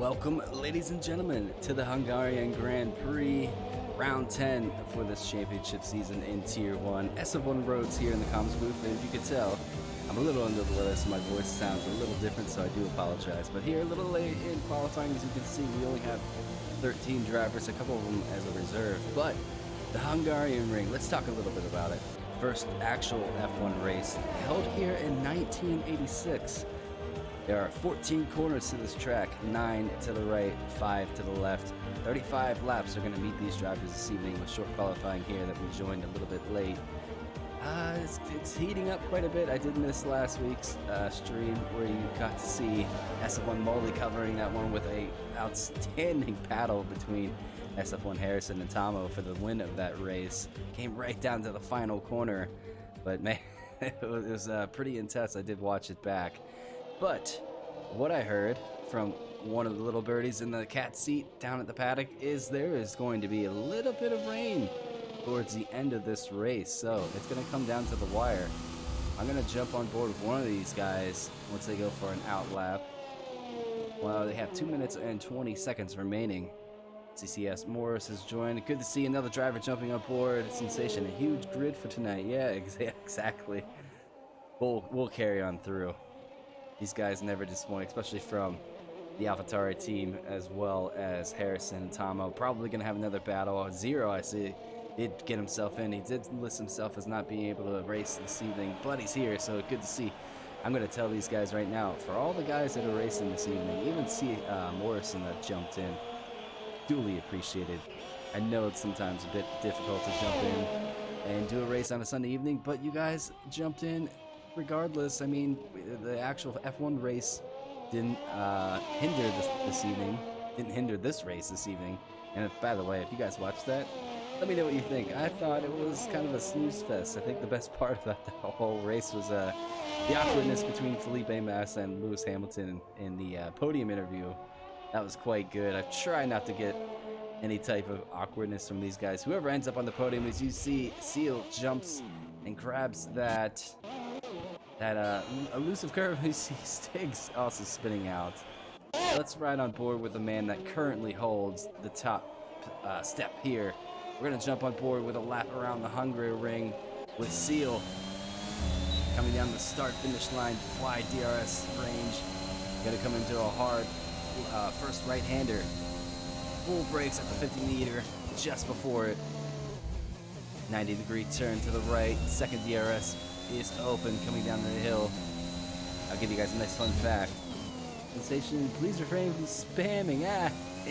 Welcome, ladies and gentlemen, to the Hungarian Grand Prix, round 10 for this championship season in Tier 1. SF1 Roads here in the comms booth, and if you could tell, I'm a little under the weather, so my voice sounds a little different, so I do apologize. But here, a little late in qualifying, as you can see, we only have 13 drivers, a couple of them as a reserve. But the Hungarian ring, let's talk a little bit about it. First actual F1 race, held here in 1986. There are 14 corners to this track, 9 to the right, 5 to the left. 35 laps are going to meet these drivers this evening with short qualifying here that we joined a little bit late. It's heating up quite a bit. I did miss last week's stream where you got to see SF1 Molly covering that one with a outstanding battle between SF1 Harrison and Tomo for the win of that race. Came right down to the final corner, but man, it was pretty intense. I did watch it back. But what I heard from one of the little birdies in the cat seat down at the paddock is there is going to be a little bit of rain towards the end of this race, so it's going to come down to the wire. I'm going to jump on board with one of these guys once they go for an out lap. Well, they have 2 minutes and 20 seconds remaining. CCS Morris has joined. Good to see another driver jumping on board. Sensation, a huge grid for tonight. Yeah, exactly. We'll carry on through. These guys never disappoint, especially from the AlphaTauri team as well as Harrison and Tomo. Probably going to have another battle. Zero, I see, did get himself in. He did list himself as not being able to race this evening, but he's here, so good to see. I'm going to tell these guys right now, for all the guys that are racing this evening, even see Morrison that jumped in, duly appreciated. I know it's sometimes a bit difficult to jump in and do a race on a Sunday evening, but you guys jumped in regardless. I mean, the actual F1 race didn't hinder this evening, didn't hinder this race this evening. And by the way, if you guys watched that, let me know what you think. I thought it was kind of a snooze fest. I think the best part about the whole race was the awkwardness between Felipe Massa and Lewis Hamilton in the podium interview. That was quite good. I try not to get any type of awkwardness from these guys. Whoever ends up on the podium, as you see, Seal jumps and grabs that elusive curve. You see Stig's also spinning out. Let's ride on board with the man that currently holds the top step here. We're going to jump on board with a lap around the Hungaroring with Seal coming down the start-finish line, wide DRS range. Going to come into a hard first right-hander. Full brakes at the 50 meter just before it. 90-degree turn to the right. Second DRS is open coming down the hill. I'll give you guys a nice fun fact. Sensation, please refrain from spamming.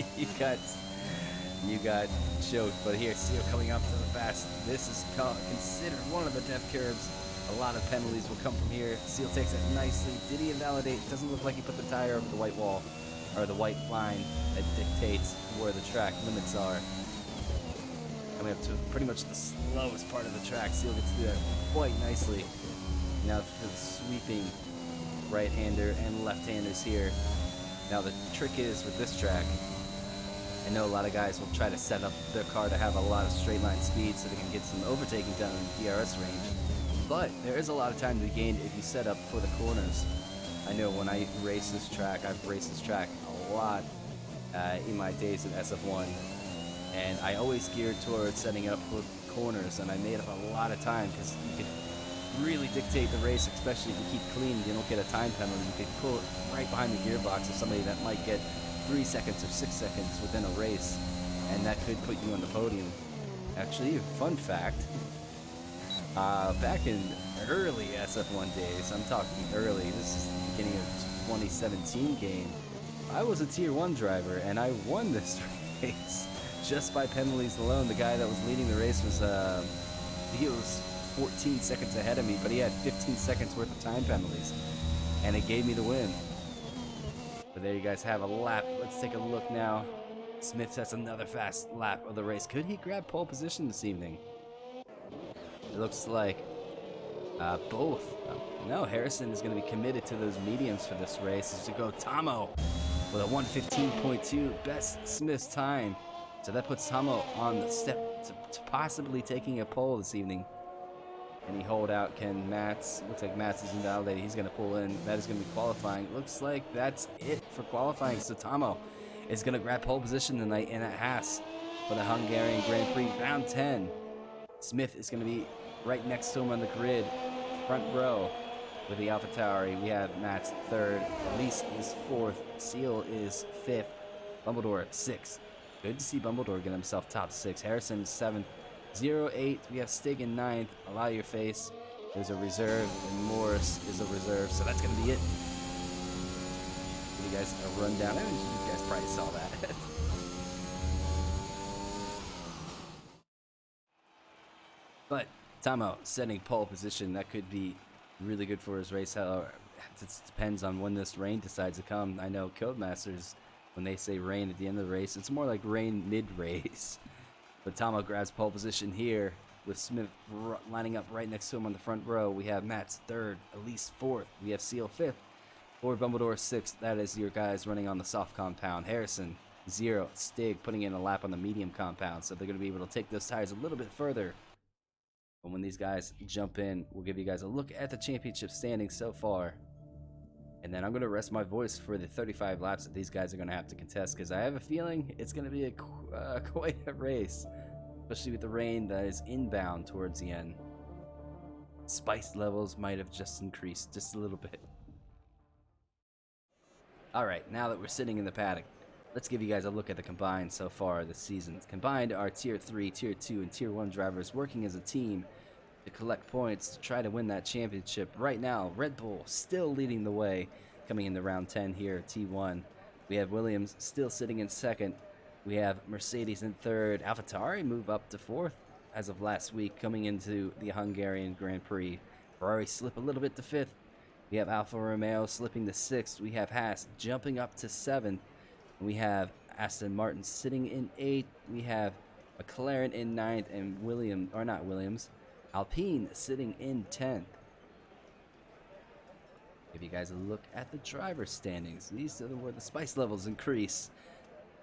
You got choked. But here, Seal coming up to the fast. This is considered one of the death curves. A lot of penalties will come from here. Seal takes it nicely. Did he invalidate? Doesn't look like he put the tire over the white wall, or the white line that dictates where the track limits are. Coming up to pretty much the slowest part of the track. Seal gets to do that quite nicely. Now for the sweeping right-hander and left-handers here. Now the trick is with this track, I know a lot of guys will try to set up their car to have a lot of straight line speed so they can get some overtaking done in the DRS range. But there is a lot of time to be gained if you set up for the corners. I know when I race this track, I've raced this track a lot in my days at SF1. And I always geared towards setting up for corners, and I made up a lot of time because you could really dictate the race, especially if you keep clean. You don't get a time penalty. You could pull it right behind the gearbox of somebody that might get 3 seconds or 6 seconds within a race, and that could put you on the podium. Actually, fun fact, back in early SF1 days, I'm talking early, this is the beginning of 2017 game, I was a Tier 1 driver, and I won this race. Just by penalties alone. The guy that was leading the race was, he was 14 seconds ahead of me, but he had 15 seconds worth of time penalties, and it gave me the win. But there you guys have a lap. Let's take a look now. Smith has another fast lap of the race. Could he grab pole position this evening? It looks like both. No, Harrison is going to be committed to those mediums for this race. Is to go Tomo with a 1:15.2, best Smith's time. So that puts Tomo on the step to possibly taking a pole this evening. Any holdout can Mats? Looks like Mats is invalidated. He's going to pull in. That is going to be qualifying. Looks like that's it for qualifying. So Tomo is going to grab pole position tonight in a Haas for the Hungarian Grand Prix round 10. Smith is going to be right next to him on the grid, front row with the AlphaTauri. We have Matt's third, Elise is fourth, Seal is fifth, Bumbledore sixth. Good to see Bumbledore get himself top six. Harrison seventh, 0-8. We have Stig in ninth. Allow your face. There's a reserve, and Morris is a reserve. So that's going to be it. Give you guys a rundown. I mean, you guys probably saw that. But Tamo setting pole position. That could be really good for his race. However, it depends on when this rain decides to come. I know Codemasters, when they say rain at the end of the race, it's more like rain mid-race. But Tamo grabs pole position here with Smith lining up right next to him on the front row. We have Matt's third, Elise fourth. We have Seal fifth, Ford Bumbledore sixth. That is your guys running on the soft compound. Harrison 0, Stig putting in a lap on the medium compound. So they're going to be able to take those tires a little bit further. But when these guys jump in, we'll give you guys a look at the championship standings so far. And then I'm going to rest my voice for the 35 laps that these guys are going to have to contest, because I have a feeling it's going to be quite a race, especially with the rain that is inbound towards the end. Spice levels might have just increased just a little bit. Alright, now that we're sitting in the paddock, let's give you guys a look at the combined so far this season. Combined are Tier 3, Tier 2, and Tier 1 drivers working as a team to collect points to try to win that championship. Right now, Red Bull still leading the way coming into round 10 here at T1. We have Williams still sitting in second. We have Mercedes in third. AlphaTauri move up to fourth as of last week coming into the Hungarian Grand Prix. Ferrari slip a little bit to fifth. We have Alfa Romeo slipping to sixth. We have Haas jumping up to seventh. We have Aston Martin sitting in eighth. We have McLaren in ninth, and Alpine sitting in 10th. Give you guys a look at the driver standings. These are where the spice levels increase.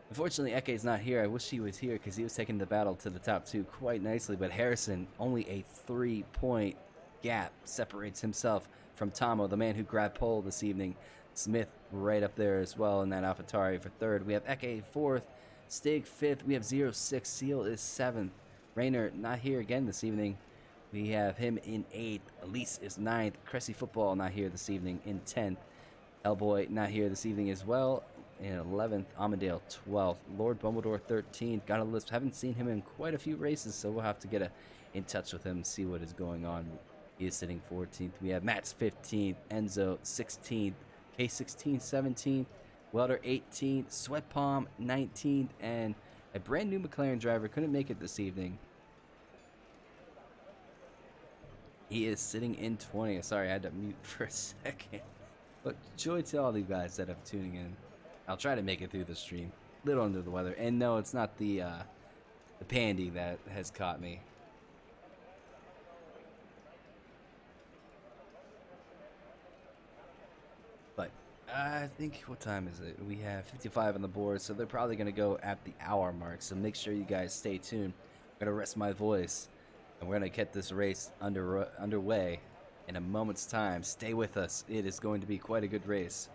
Unfortunately, Eke's not here. I wish he was here because he was taking the battle to the top two quite nicely. But Harrison, only a 3-point gap separates himself from Tamo, the man who grabbed pole this evening. Smith right up there as well in that AlphaTauri for third. We have Eke fourth, Stig fifth. We have 0-6. Seal is seventh. Rayner not here again this evening. We have him in 8th. Elise is 9th. Cressy Football not here this evening in 10th. Hellboy not here this evening as well in 11th. Amadale 12th. Lord Bumbledore 13th. Got a list. Haven't seen him in quite a few races, so we'll have to get in touch with him and see what is going on. He is sitting 14th. We have Matt's 15th. Enzo 16th. K16 17th. Welder 18th. Sweat Palm 19th. And a brand new McLaren driver couldn't make it this evening. He is sitting in 20th. Sorry, I had to mute for a second. But joy to all you guys that are tuning in. I'll try to make it through the stream. Little under the weather. And no, it's not the pandy that has caught me. But I think, what time is it? We have 55 on the board, so they're probably going to go at the hour mark. So make sure you guys stay tuned. I'm going to rest my voice. And we're going to get this race underway in a moment's time. Stay with us. It is going to be quite a good race.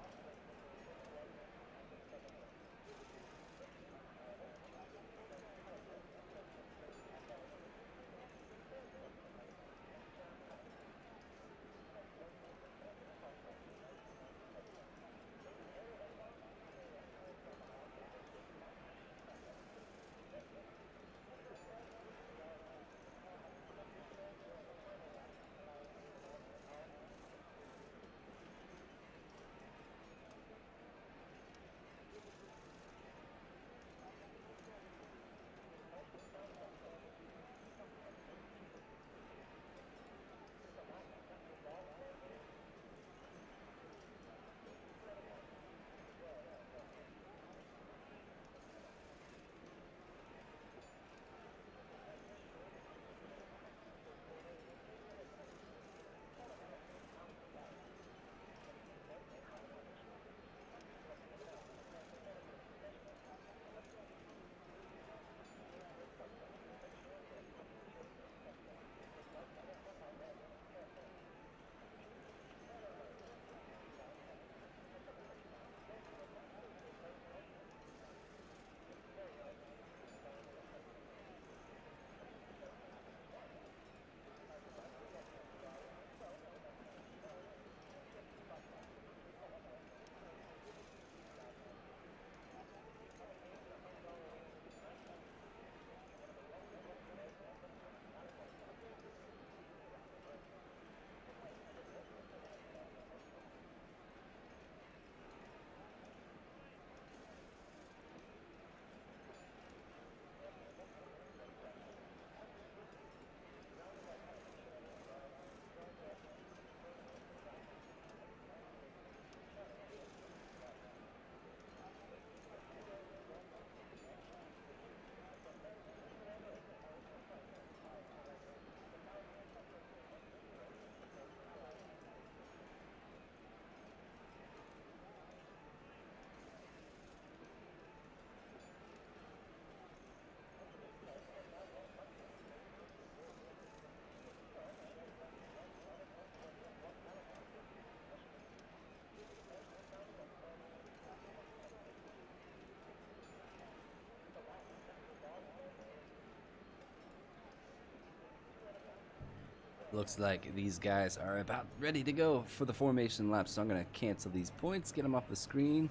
Looks like these guys are about ready to go for the formation laps, so I'm going to cancel these points, get them off the screen,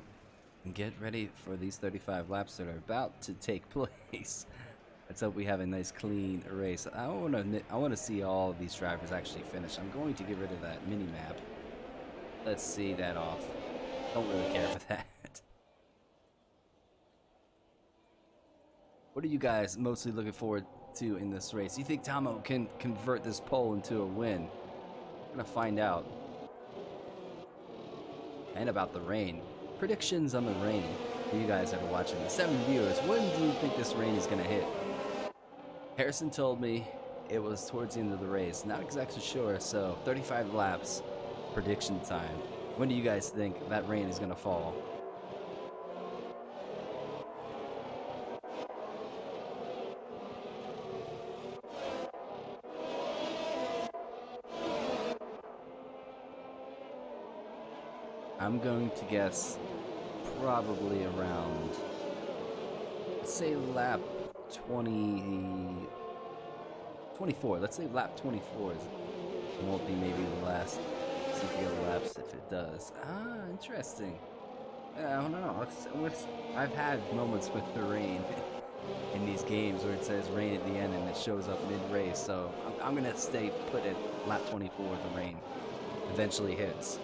and get ready for these 35 laps that are about to take place. Let's hope we have a nice clean race. I want to see all of these drivers actually finish. I'm going to get rid of that mini map. Let's see that off. Don't really care for that. What are you guys mostly looking forward to in this race? You think Tomo can convert this pole into a win? We're gonna find out. And about the rain. Predictions on the rain for you guys that are watching. The 7 viewers, when do you think this rain is gonna hit? Harrison told me it was towards the end of the race. Not exactly sure, so 35 laps, prediction time. When do you guys think that rain is gonna fall? I'm going to guess probably around, let's say lap 24. Let's say lap 24 won't be maybe the last CPO laps if it does. Ah, interesting. I don't know. I've had moments with the rain in these games where it says rain at the end and it shows up mid-race. So I'm going to stay put at lap 24 the rain eventually hits.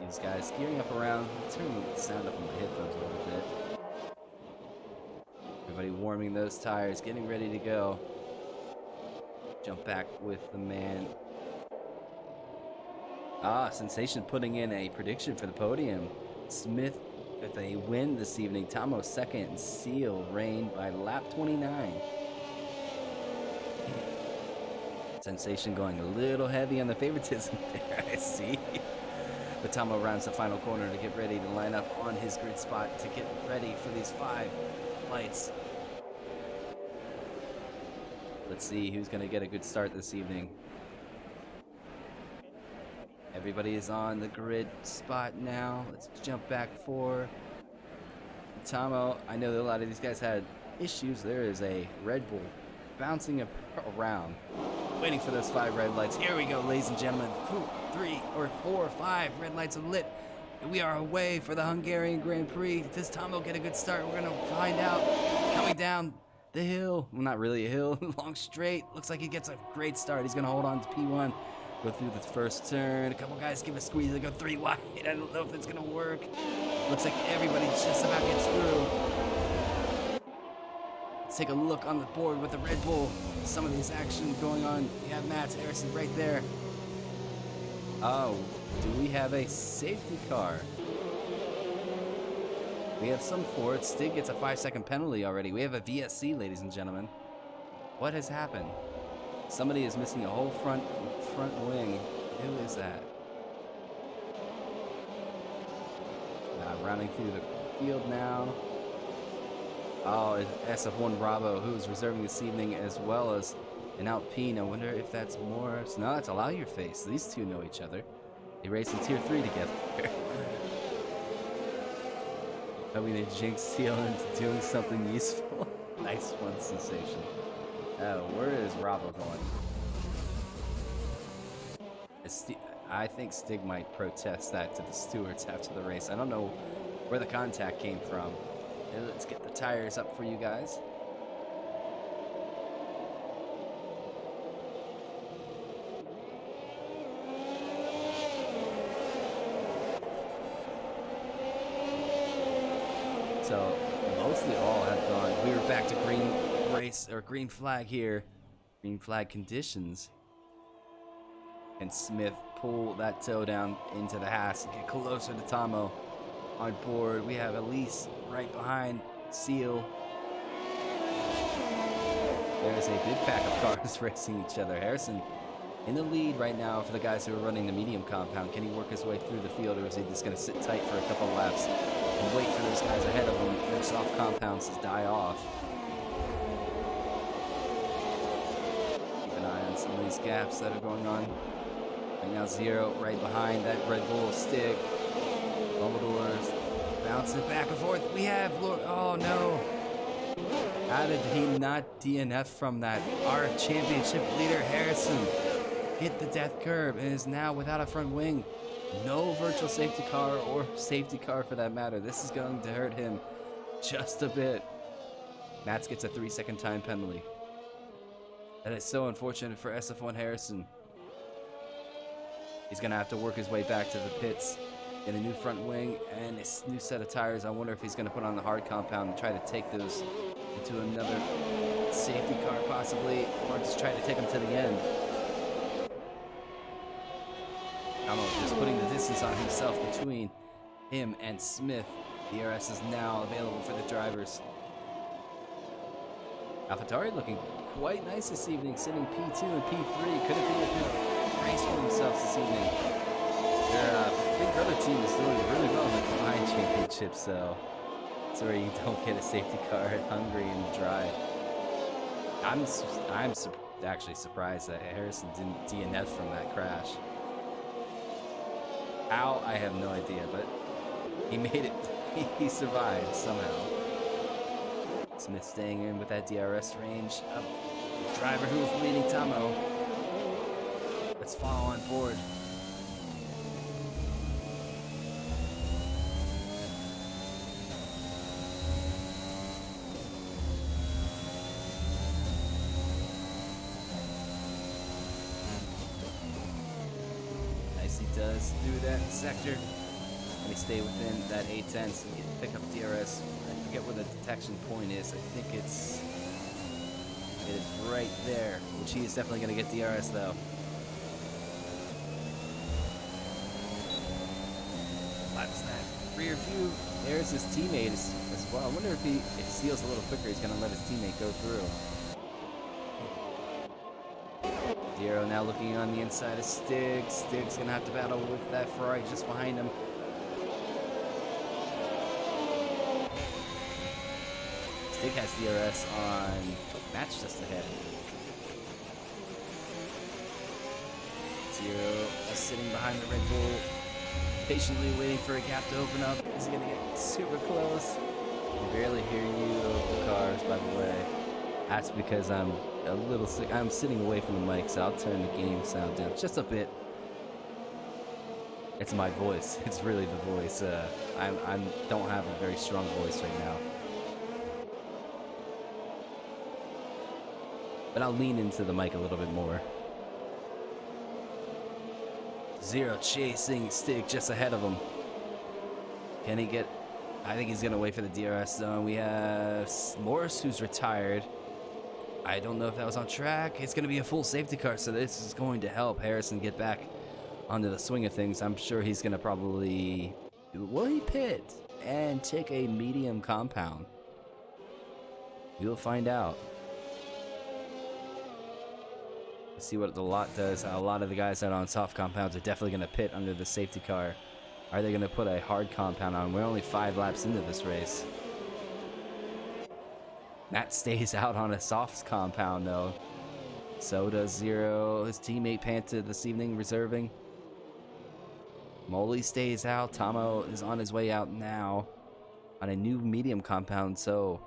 These guys gearing up around, turning the sound up on my headphones a little bit. Everybody warming those tires, getting ready to go. Jump back with the man. Sensation putting in a prediction for the podium. Smith with a win this evening. Tomo second, and Seal reigned by lap 29. Sensation going a little heavy on the favoritism there, I see. But Tomo rounds the final corner to get ready to line up on his grid spot to get ready for these 5 lights. Let's see who's going to get a good start this evening. Everybody is on the grid spot now. Let's jump back for Tomo. I know that a lot of these guys had issues. There is a Red Bull bouncing around, waiting for those 5 red lights. Here we go, ladies and gentlemen. 3 or 4 or 5 red lights are lit, and we are away for the Hungarian Grand Prix. Does Tomo get a good start? We're gonna find out. Coming down the hill, well, not really a hill, long straight. Looks like he gets a great start. He's gonna hold on to P1, go through the first turn. A couple guys give a squeeze. They go 3 wide. I don't know if it's gonna work. Looks like everybody just about gets through. Let's take a look on the board with the Red Bull. Some of these action going on. You have Matt Harrison right there. Oh, do we have a safety car? We have some for it. Stig gets a 5-second penalty already. We have a VSC, ladies and gentlemen. What has happened? Somebody is missing a whole front wing. Who is that? Rounding through the field now. Oh, it's SF1 Bravo, who's reserving this evening, as well as an Alpine. I wonder if that's Morris. No, that's Allow Your Face. These two know each other. They race in Tier 3 together. Hoping they jinx Seal into doing something useful. Nice one, Sensation. Where is Bravo going? I think Stig might protest that to the stewards after the race. I don't know where the contact came from. Let's get the tires up for you guys. So mostly all have gone. We were back to green race or green flag here. Green flag conditions. And Smith pull that toe down into the Haas and get closer to Tomo. On board, we have Elise right behind Seal. There's a big pack of cars racing each other. Harrison in the lead right now for the guys who are running the medium compound. Can he work his way through the field, or is he just going to sit tight for a couple laps and wait for those guys ahead of him, their soft compounds to die off? Keep an eye on some of these gaps that are going on. Right now, Zero right behind that Red Bull Stig. Commodores bouncing back and forth. We have, oh no. How did he not DNF from that? Our championship leader, Harrison, hit the death curve and is now without a front wing. No virtual safety car or safety car for that matter. This is going to hurt him just a bit. Mats gets a 3-second time penalty. That is so unfortunate for SF1 Harrison. He's going to have to work his way back to the pits in a new front wing and a new set of tires. I wonder if he's going to put on the hard compound and try to take those into another safety car possibly, or just try to take them to the end. Amo just putting the distance on himself between him and Smith. DRS is now available for the drivers. AlphaTauri looking quite nice this evening, sitting P2 and P3. Could it be a good race for themselves this evening? Their big brother team is doing really well in the combined championship, so it's where you don't get a safety car at Hungary in the drive. I'm actually surprised that Harrison didn't DNF from that crash. How? I have no idea, but he made it. He survived somehow. Smith staying in with that DRS range of the driver who was leading Tomo. Let's follow on board. Nicely does through that sector. Let me stay within that A10 so we can pick up DRS. I forget where the detection point is. I think it is right there, which he is definitely going to get DRS though. Laps that rear view. There's his teammate as well. I wonder if he seals a little quicker, he's going to let his teammate go through. Zero now looking on the inside of Stig. Stig's going to have to battle with that Ferrari just behind him. Stig has DRS on Match just ahead. Zero is sitting behind the Red Bull, patiently waiting for a gap to open up. He's going to get super close. I can barely hear you over the cars, by the way. That's because I'm a little sick. I'm sitting away from the mic, so I'll turn the game sound down just a bit. It's my voice. It's really the voice. I don't have a very strong voice right now. But I'll lean into the mic a little bit more. Zero chasing Stig just ahead of him. Can he get... I think he's going to wait for the DRS zone. We have Morris, who's retired. I don't know if that was on track. It's going to be a full safety car, so this is going to help Harrison get back onto the swing of things. I'm sure he's going to probably... Will he pit and take a medium compound? We'll find out. Let's see what the lot does. A lot of the guys that are on soft compounds are definitely going to pit under the safety car. Are they going to put a hard compound on? We're only 5 laps into this race. Matt stays out on a soft compound, though. So does Zero. His teammate Panta this evening reserving. Molly stays out. Tomo is on his way out now on a new medium compound. So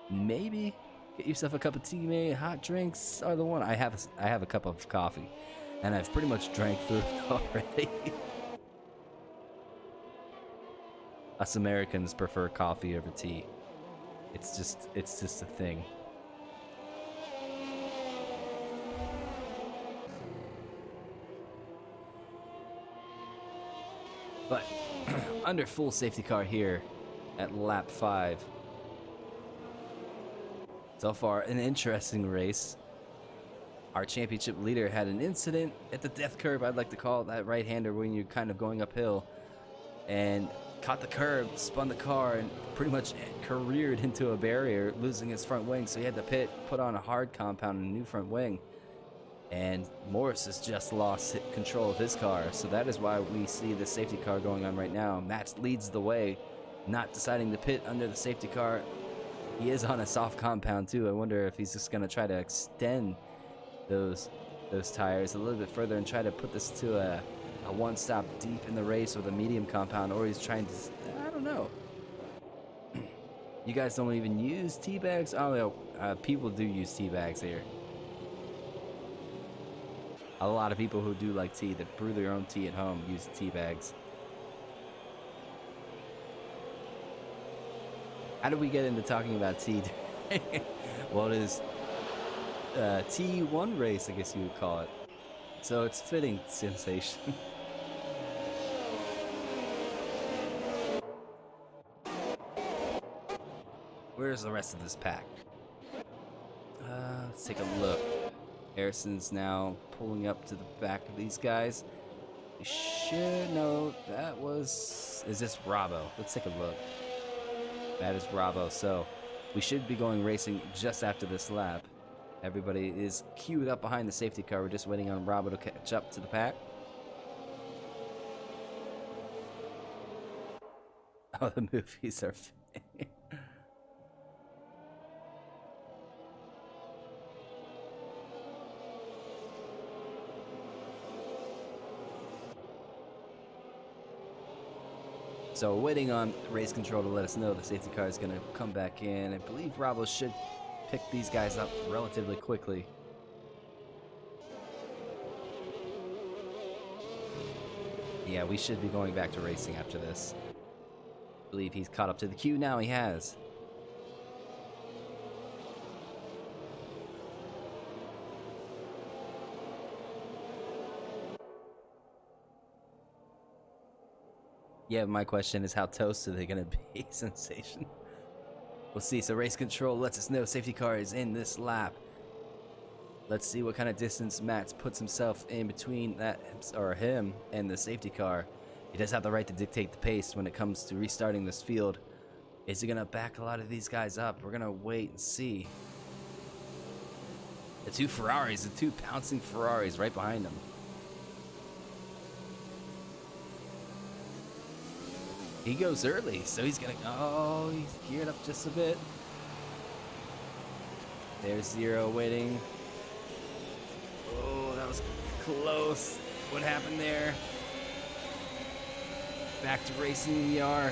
maybe get yourself a cup of tea, mate. Hot drinks are the one. I have a cup of coffee, and I've pretty much drank through it already. Us Americans prefer coffee over tea. It's just a thing. But under full safety car here at lap 5. So far, an interesting race. Our championship leader had an incident at the death curve, I'd like to call it, that right-hander when you're kind of going uphill, and caught the curb, spun the car, and pretty much careered into a barrier, losing his front wing. So he had to pit, put on a hard compound and a new front wing. And Morris has just lost control of his car. So that is why we see the safety car going on right now. Matt leads the way, not deciding to pit under the safety car. He is on a soft compound too. I wonder if he's just going to try to extend those tires a little bit further and try to put this to a one stop deep in the race with a medium compound, or he's trying to, I don't know. You guys don't even use tea bags? Oh, no. People do use tea bags here. A lot of people who do like tea, that brew their own tea at home, use tea bags. How did we get into talking about tea? Well, it is T1 race, I guess you would call it. So it's fitting, Sensation. Where's the rest of this pack? Let's take a look. Harrison's now pulling up to the back of these guys. We should know that was... Is this Bravo? Let's take a look. That is Bravo. So we should be going racing just after this lap. Everybody is queued up behind the safety car. We're just waiting on Bravo to catch up to the pack. Oh, the movies are... So we're waiting on race control to let us know the safety car is going to come back in. I believe Bravo should pick these guys up relatively quickly. Yeah, we should be going back to racing after this. I believe he's caught up to the queue now. He has. Yeah, my question is how toasted are they going to be, Sensation? We'll see. So race control lets us know safety car is in this lap. Let's see what kind of distance Matt puts himself in between that, or him, and the safety car. He does have the right to dictate the pace when it comes to restarting this field. Is he going to back a lot of these guys up? We're going to wait and see. The two Ferraris, the two pouncing Ferraris right behind him. He goes early, so he's gonna... Oh, he's geared up just a bit. There's Zero waiting. Oh, that was close. What happened there? Back to racing we are.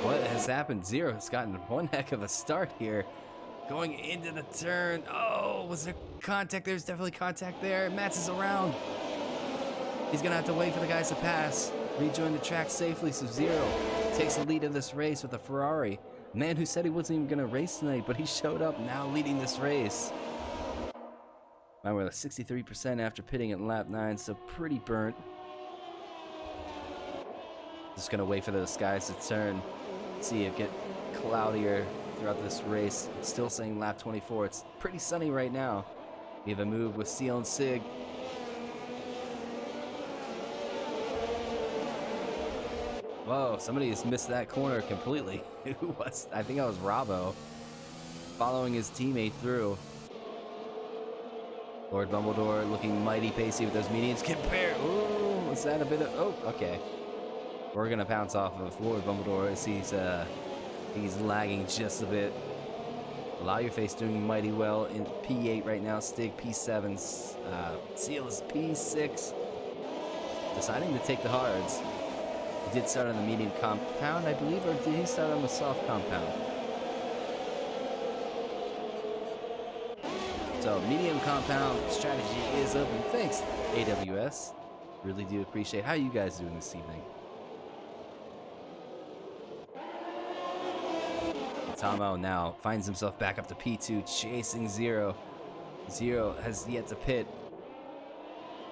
What has happened? Zero has gotten one heck of a start here. Going into the turn. Oh, was there contact? There's definitely contact there. Mats is around. He's gonna have to wait for the guys to pass. Rejoin the track safely, so Zero takes the lead of this race with a Ferrari. Man who said he wasn't even gonna race tonight, but he showed up now leading this race. Man, we're at 63% after pitting at lap 9, so pretty burnt. Just gonna wait for those skies to turn. See it get cloudier throughout this race. It's still saying lap 24. It's pretty sunny right now. We have a move with Seal and Sig. Whoa, somebody has missed that corner completely. Who was? I think that was Bravo. Following his teammate through. Lord Bumbledore looking mighty pacey with those mediums. Compare. Ooh, was that a bit of... Oh, okay. We're going to pounce off of Lord Bumbledore as he's lagging just a bit. Allow Your Face doing mighty well in P8 right now. Stig P7. Seal is P6. Deciding to take the hards. He did start on the medium compound, I believe, or did he start on the soft compound? So, medium compound strategy is open. Thanks, AWS. Really do appreciate how you guys doing this evening. Tomo now finds himself back up to P2, chasing Zero. Zero has yet to pit.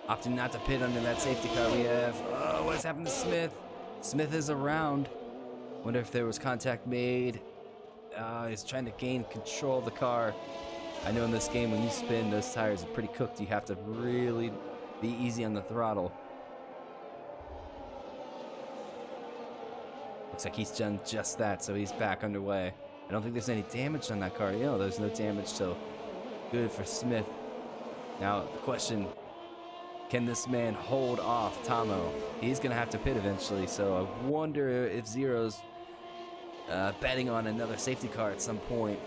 Opting not to pit under that safety car we have. Oh, what has happened to Smith? Smith is around. Wonder if there was contact made. He's trying to gain control of the car. I know in this game when you spin, those tires are pretty cooked. You have to really be easy on the throttle. Looks like he's done just that, so he's back underway. I don't think there's any damage on that car. You know, there's no damage, so good for Smith. Now, the question... Can this man hold off Tomo? He's going to have to pit eventually, so I wonder if Zero's betting on another safety car at some point.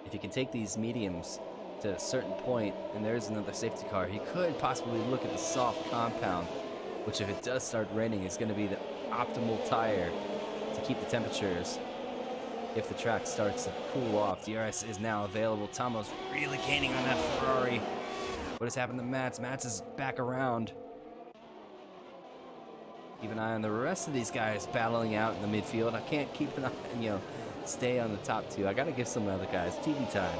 If he can take these mediums to a certain point and there's another safety car, he could possibly look at the soft compound. which if it does start raining is going to be the optimal tire to keep the temperatures if the track starts to cool off. DRS is now available. Tomo's really gaining on that Ferrari. What has happened to Mats? Mats is back around. Keep an eye on the rest of these guys battling out in the midfield. I can't keep an eye and, stay on the top two. I got to give some other guys TV time.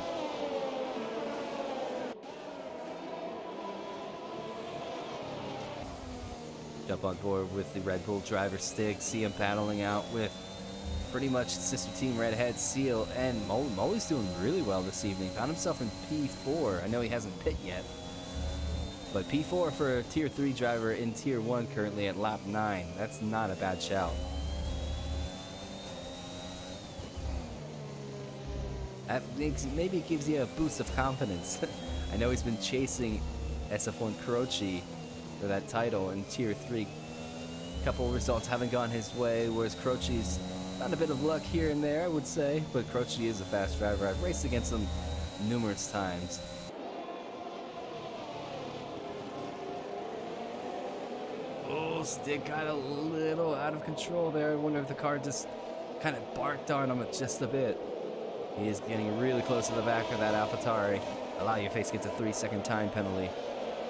Jump on board with the Red Bull driver Stig. See him battling out with pretty much sister team Redhead, Seal, and Molly. Molly's doing really well this evening. Found himself in P4. I know he hasn't pit yet, but P4 for a Tier 3 driver in Tier 1 currently at lap 9. That's not a bad shout. That maybe it gives you a boost of confidence. I know he's been chasing SF1 Croce for that title in Tier 3. A couple results haven't gone his way, whereas Croce's found a bit of luck here and there, I would say, but Croce is a fast driver. I've raced against him numerous times. Oh, Stick got a little out of control there. I wonder if the car just kind of barked on him just a bit. He is getting really close to the back of that AlphaTauri. Allow your face gets a 3-second time penalty.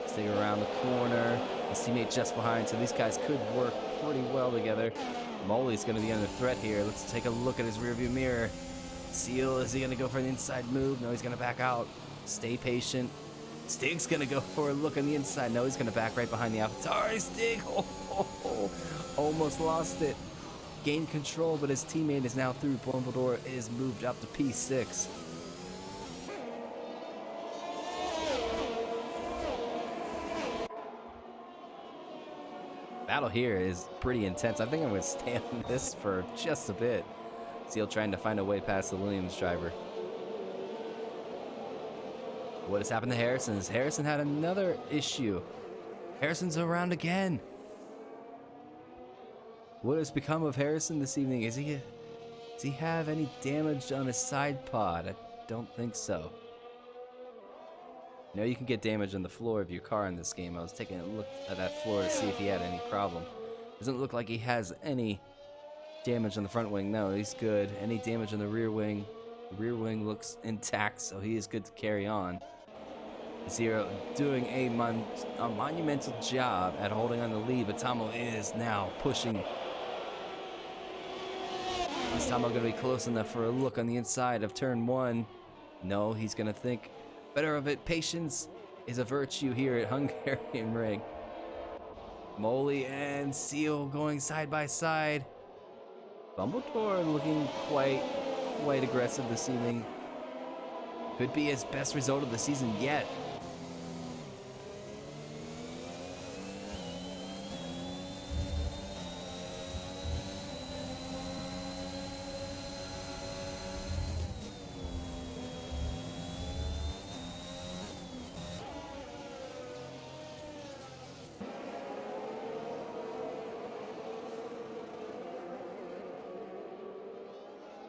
Stick around the corner. His teammate just behind, so these guys could work pretty well together. Molly's going to be under threat here. Let's take a look at his rearview mirror. Seal, is he going to go for an inside move? No, he's going to back out. Stay patient. Stig's going to go for a look on the inside. No, he's going to back right behind the AlphaTauri. Stig, almost lost it. Gained control, but his teammate is now through. Dumbledore is moved up to P6. Battle here is pretty intense. I think I'm going to stay on this for just a bit. Seal trying to find a way past the Williams driver. What has happened to Harrison? Harrison had another issue. Harrison's around again. What has become of Harrison this evening? Does he have any damage on his side pod? I don't think so. You know, you can get damage on the floor of your car in this game. I was taking a look at that floor to see if he had any problem. Doesn't look like he has any damage on the front wing. No, he's good. Any damage on the rear wing? The rear wing looks intact, so he is good to carry on. Zero doing a monumental job at holding on the lead, but Tomo is now pushing. Is Tomo going to be close enough for a look on the inside of turn 1? No, he's going to think better of it. Patience is a virtue here at Hungarian Ring. Molly and Seal going side by side. Dumbledore looking quite aggressive this evening. Could be his best result of the season yet.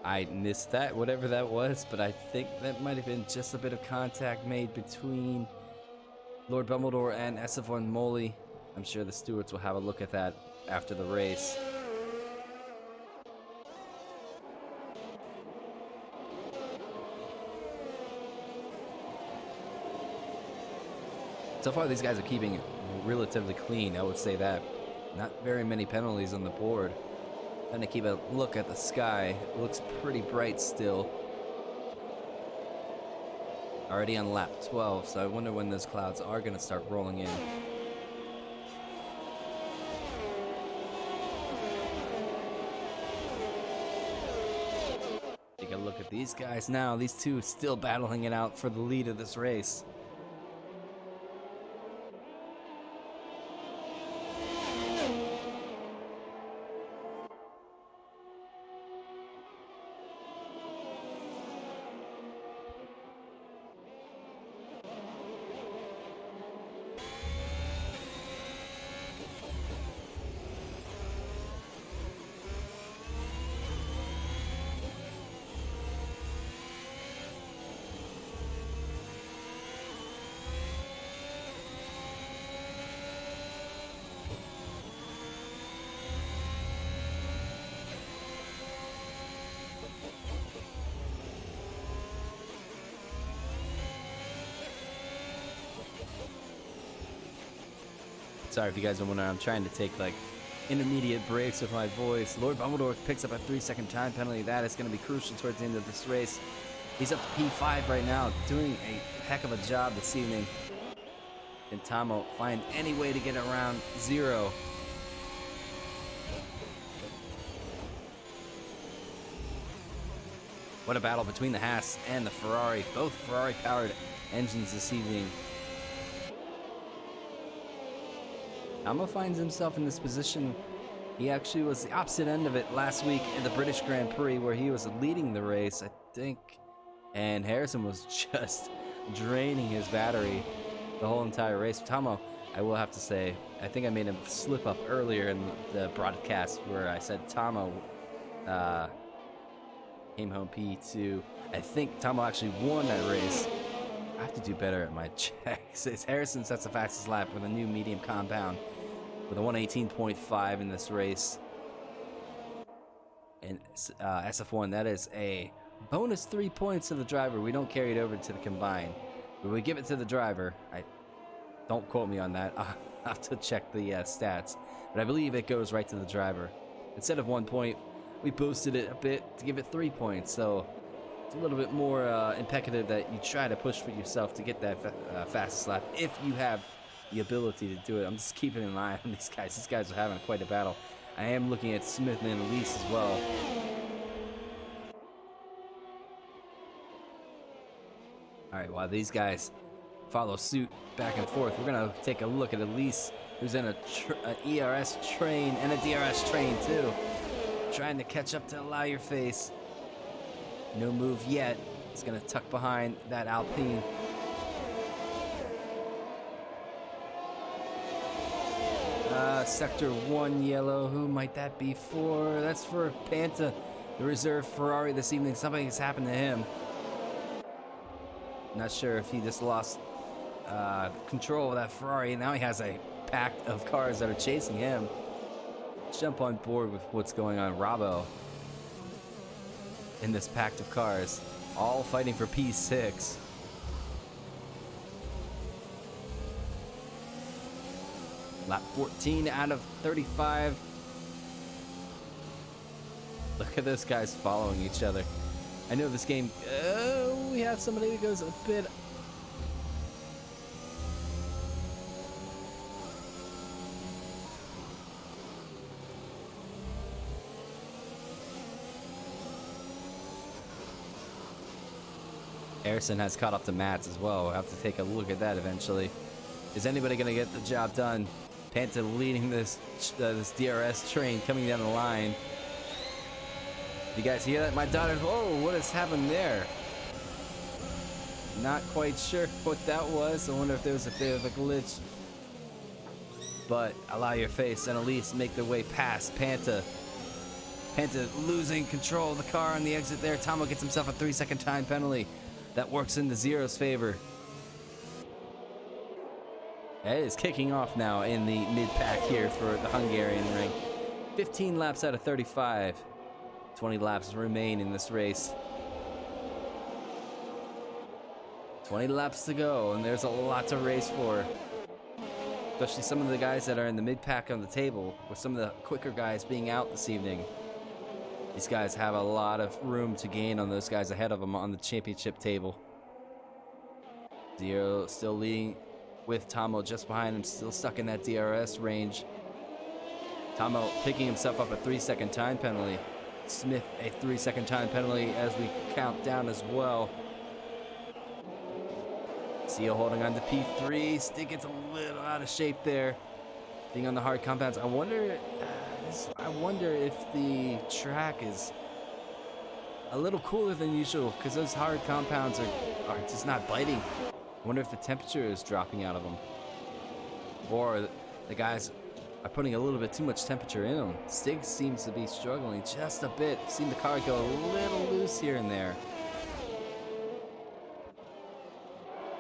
I missed that, whatever that was, but I think that might have been just a bit of contact made between Lord Dumbledore and SF1 Molly. I'm sure the stewards will have a look at that after the race. So far, these guys are keeping it relatively clean, I would say that. Not very many penalties on the board. Trying to keep a look at the sky. It looks pretty bright still. Already on lap 12, so I wonder when those clouds are going to start rolling in. Take a look at these guys now. These two still battling it out for the lead of this race. Sorry if you guys don't wonder, I'm trying to take like intermediate breaks with my voice. Lord Bumbledore picks up a 3-second time penalty. That is going to be crucial towards the end of this race. He's up to P5 right now, doing a heck of a job this evening. Can Tomo find any way to get around 0? What a battle between the Haas and the Ferrari. Both Ferrari-powered engines this evening. Tomo finds himself in this position. He actually was the opposite end of it last week in the British Grand Prix, where he was leading the race, I think. And Harrison was just draining his battery the whole entire race. Tomo, I will have to say, I think I made him slip up earlier in the broadcast where I said Tomo came home P2. I think Tomo actually won that race. I have to do better at my checks. Harrison sets the fastest lap with a new medium compound with a 118.5 in this race. And SF1, that is a bonus 3 points to the driver. We don't carry it over to the combined, but we give it to the driver. Don't quote me on that. I'll have to check the stats, but I believe it goes right to the driver. Instead of 1 point, we boosted it a bit to give it 3 points. So it's a little bit more imperative that you try to push for yourself to get that fastest lap if you have the ability to do it. I'm just keeping an eye on these guys. These guys are having quite a battle. I am looking at Smith and Elise as well. All right, while these guys follow suit back and forth, we're going to take a look at Elise, who's in a ERS train and a DRS train too. Trying to catch up to Allow Your Face. No move yet. It's going to tuck behind that Alpine. Sector 1 yellow. Who might that be for? That's for Panta, the reserve Ferrari this evening. Something has happened to him. Not sure if he just lost control of that Ferrari. Now he has a pack of cars that are chasing him. Let's jump on board with what's going on. Rabo in this pack of cars, all fighting for P6. Lap 14 out of 35. Look at those guys following each other. I know this game, we have somebody that goes a bit. Harrison has caught up to Mats as well. We'll have to take a look at that eventually. Is anybody going to get the job done? Panta leading this DRS train coming down the line. You guys hear that? My daughter, whoa, what has happened there? Not quite sure what that was. I wonder if there was a bit of a glitch. But Allow Your Face and Elise make their way past Panta. Panta losing control of the car on the exit there. Tomo gets himself a 3-second time penalty. That works in the Zero's favor. It is kicking off now in the mid-pack here for the Hungarian ring. 15 laps out of 35. 20 laps remain in this race. 20 laps to go, and there's a lot to race for. Especially some of the guys that are in the mid-pack on the table, with some of the quicker guys being out this evening. These guys have a lot of room to gain on those guys ahead of them on the championship table. Zero still leading with Tomo just behind him, still stuck in that DRS range. Tomo picking himself up a 3-second time penalty. Smith a 3-second time penalty as we count down as well. Seal holding on to P3. Stick gets a little out of shape there, being on the hard compounds. I wonder if the track is a little cooler than usual, because those hard compounds are just not biting. I wonder if the temperature is dropping out of them, or the guys are putting a little bit too much temperature in them. Stig seems to be struggling just a bit. Seen the car go a little loose here and there.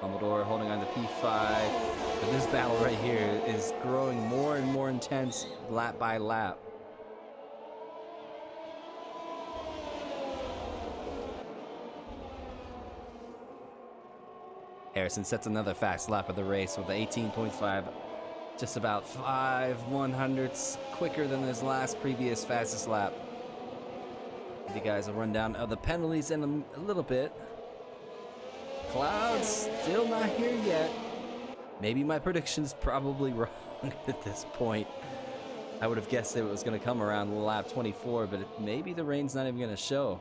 Commodore holding on to P5. But this battle right here is growing more and more intense lap by lap. Harrison sets another fast lap of the race with the 18.5 Just about 5/100ths quicker than his previous fastest lap. Give you guys a rundown of the penalties in a little bit. Clouds still not here yet. Maybe my prediction's probably wrong at this point. I would have guessed it was going to come around lap 24, but maybe the rain's not even going to show.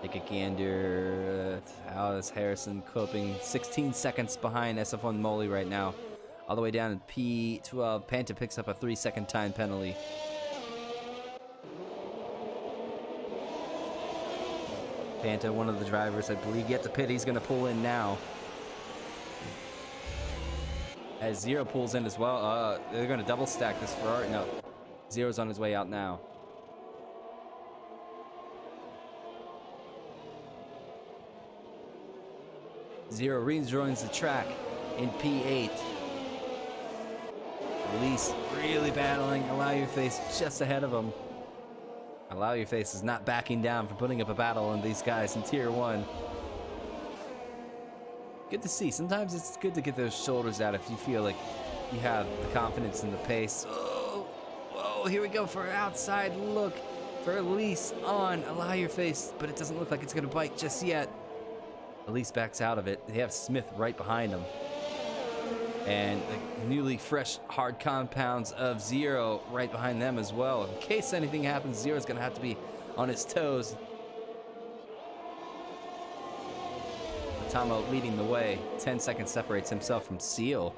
Take a gander. How is Harrison coping? 16 seconds behind SF1 Molly right now. All the way down in P12. Panta picks up a 3-second time penalty. Panta, one of the drivers, I believe, yet to pit. He's going to pull in now. As Zero pulls in as well. They're going to double stack this Ferrari. No, Zero's on his way out now. Zero rejoins the track in P8. Elise really battling. Allow Your Face just ahead of him. Allow Your Face is not backing down for putting up a battle on these guys in Tier 1. Good to see. Sometimes it's good to get those shoulders out if you feel like you have the confidence and the pace. Oh, whoa, here we go for an outside look for Elise on Allow Your Face, but it doesn't look like it's going to bite just yet. Elise backs out of it. They have Smith right behind him. And the newly fresh hard compounds of Zero right behind them as well. In case anything happens, Zero's going to have to be on his toes. Tomo leading the way. 10 seconds separates himself from Seal.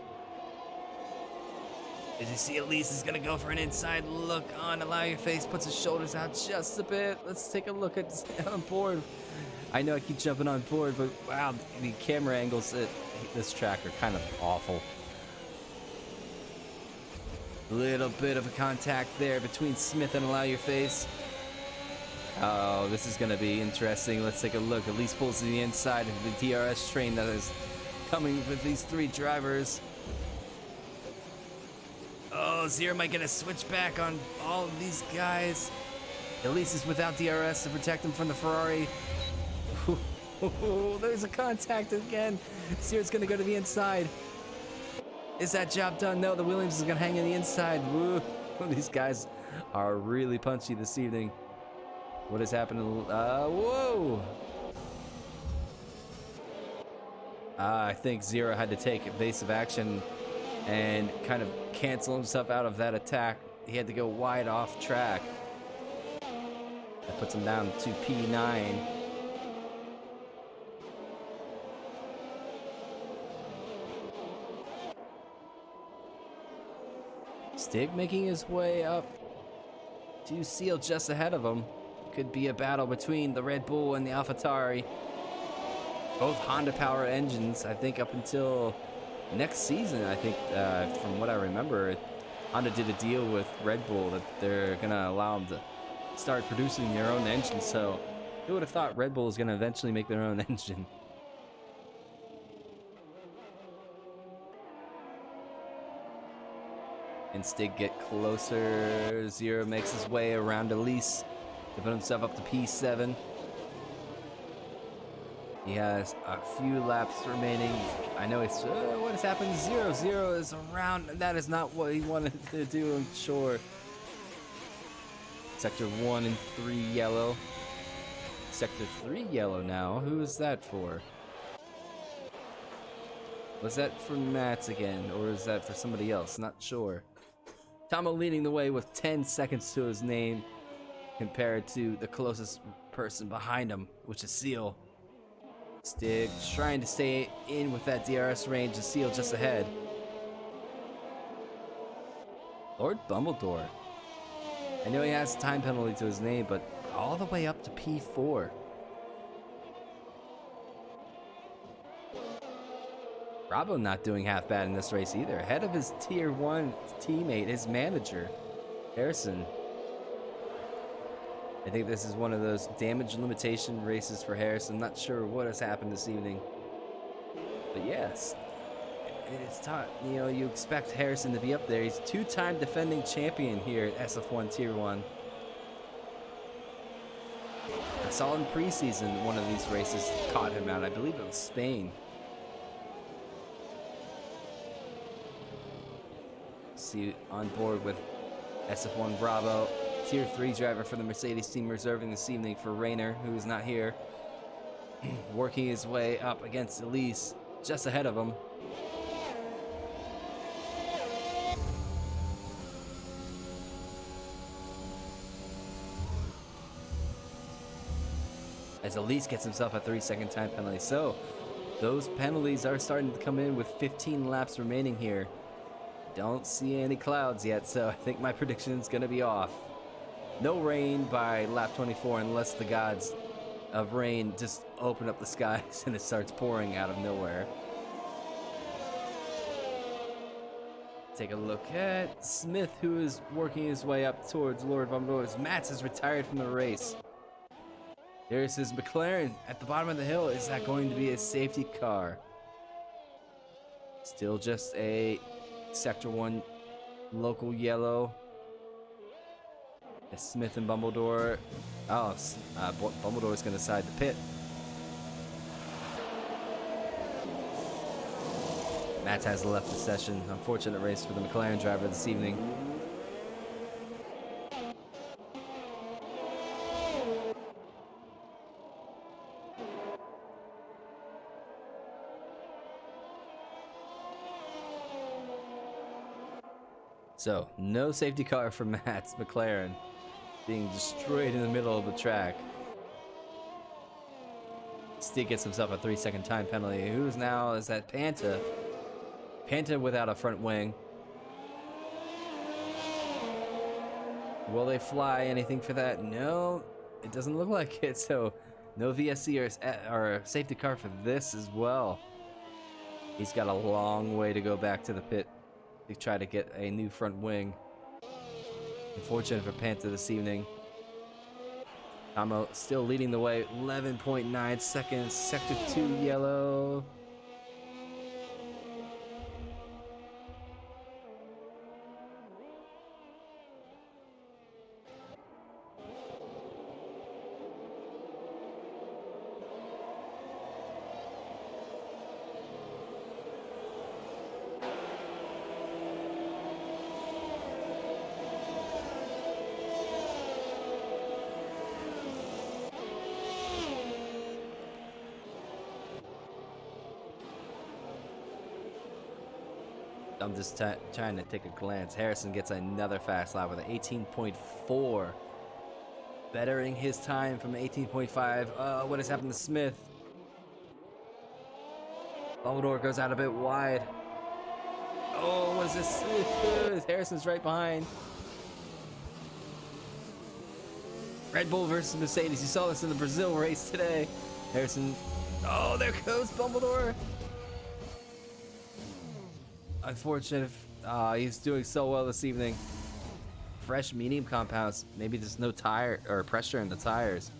As you see, Elise is going to go for an inside look on Allow Your Face. Puts his shoulders out just a bit. Let's take a look at on board. I know I keep jumping on board, but wow, the camera angles at this track are kind of awful. Little bit of a contact there between Smith and Allow Your Face. Oh, this is going to be interesting. Let's take a look. Elise pulls to the inside of the DRS train that is coming with these three drivers. Oh, Zero might get a switch back on all of these guys. Elise is without DRS to protect him from the Ferrari. There's a contact again. Zero's going to go to the inside. Is that job done? No, the Williams is going to hang in the inside. Woo. These guys are really punchy this evening. What has happened? Whoa. I think Zero had to take evasive action and kind of cancel himself out of that attack. He had to go wide off track. That puts him down to P9. Stig making his way up to Seal just ahead of him. Could be a battle between the Red Bull and the AlphaTauri. Both Honda power engines, I think up until next season, I think from what I remember, Honda did a deal with Red Bull that they're going to allow them to start producing their own engine. So who would have thought Red Bull is going to eventually make their own engine? And Stig get closer. Zero makes his way around Elise to put himself up to P7. He has a few laps remaining. I know it's what has happened. Zero is around. That is not what he wanted to do, I'm sure. Sector 1 and 3 yellow. Sector 3 yellow now. Who is that for? Was that for Mats again, or is that for somebody else? Not sure. Tomo leading the way with 10 seconds to his name compared to the closest person behind him, which is Seal. Stig trying to stay in with that DRS range and Seal just ahead. Lord Bumbledore. I know he has a time penalty to his name, but all the way up to P4. Bravo not doing half bad in this race either. Ahead of his Tier 1 teammate, his manager, Harrison. I think this is one of those damage limitation races for Harrison. Not sure what has happened this evening. But yes, it's tough. You know, you expect Harrison to be up there. He's a two-time defending champion here at SF1 Tier 1. I saw in preseason one of these races caught him out. I believe it was Spain. see on board with SF1 Bravo. Tier 3 driver for the Mercedes team reserving this evening for Rainer, who is not here. Working his way up against Elise, just ahead of him. As Elise gets himself a 3-second time penalty. So, those penalties are starting to come in with 15 laps remaining here. Don't see any clouds yet, so I think my prediction is going to be off. No rain by lap 24 unless the gods of rain just open up the skies and it starts pouring out of nowhere. Take a look at Smith, who is working his way up towards Lord Bumbldoors. Mats has retired from the race. There's his McLaren at the bottom of the hill. Is that going to be a safety car? Still just a Sector 1 local yellow. As Smith and Bumbledore. Oh, Bumbledore is going to side the pit. Mats has left the session. Unfortunate race for the McLaren driver this evening. So, no safety car for Mats McLaren, being destroyed in the middle of the track. Stig gets himself a 3-second time penalty. Who's now is that Panta? Panta without a front wing. Will they fly anything for that? No, it doesn't look like it. So, no VSC or safety car for this as well. He's got a long way to go back to the pit to try to get a new front wing. Unfortunate for Panta this evening. Amo still leading the way, 11.9 seconds. Sector 2 yellow. I'm just trying to take a glance. Harrison gets another fast lap with an 18.4. Bettering his time from 18.5. What has happened to Smith? Bumbledore goes out a bit wide. Oh, what is this? Harrison's right behind. Red Bull versus Mercedes. You saw this in the Brazil race today. Harrison. Oh, there goes Bumbledore. Unfortunate. He's doing so well this evening. Fresh medium compounds. Maybe there's no tire or pressure in the tires.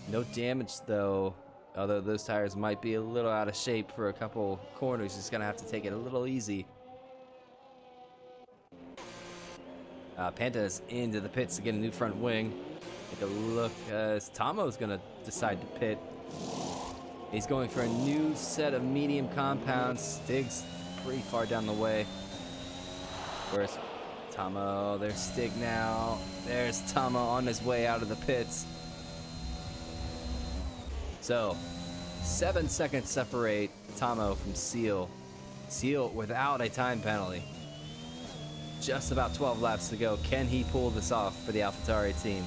No damage though. Although those tires might be a little out of shape for a couple corners. He's gonna have to take it a little easy. Panta is into the pits to get a new front wing. Take a look as Tomo's gonna decide to pit. He's going for a new set of medium compounds. Stig's pretty far down the way. Where's Tomo? There's Stig now. There's Tomo on his way out of the pits. So, 7 seconds separate Tomo from Seal. Seal without a time penalty. Just about 12 laps to go. Can he pull this off for the AlphaTauri team?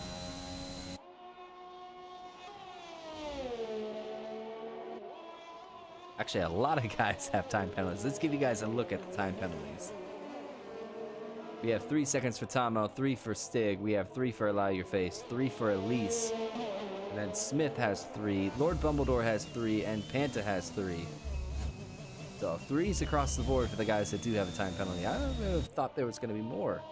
Actually, a lot of guys have time penalties. Let's give you guys a look at the time penalties. We have 3 seconds for Tomo, 3 for Stig. We have 3 for Allow Your Face, 3 for Elise. And then Smith has 3, Lord Bumbledore has 3, and Panta has 3. So 3s across the board for the guys that do have a time penalty. I would have thought there was going to be more.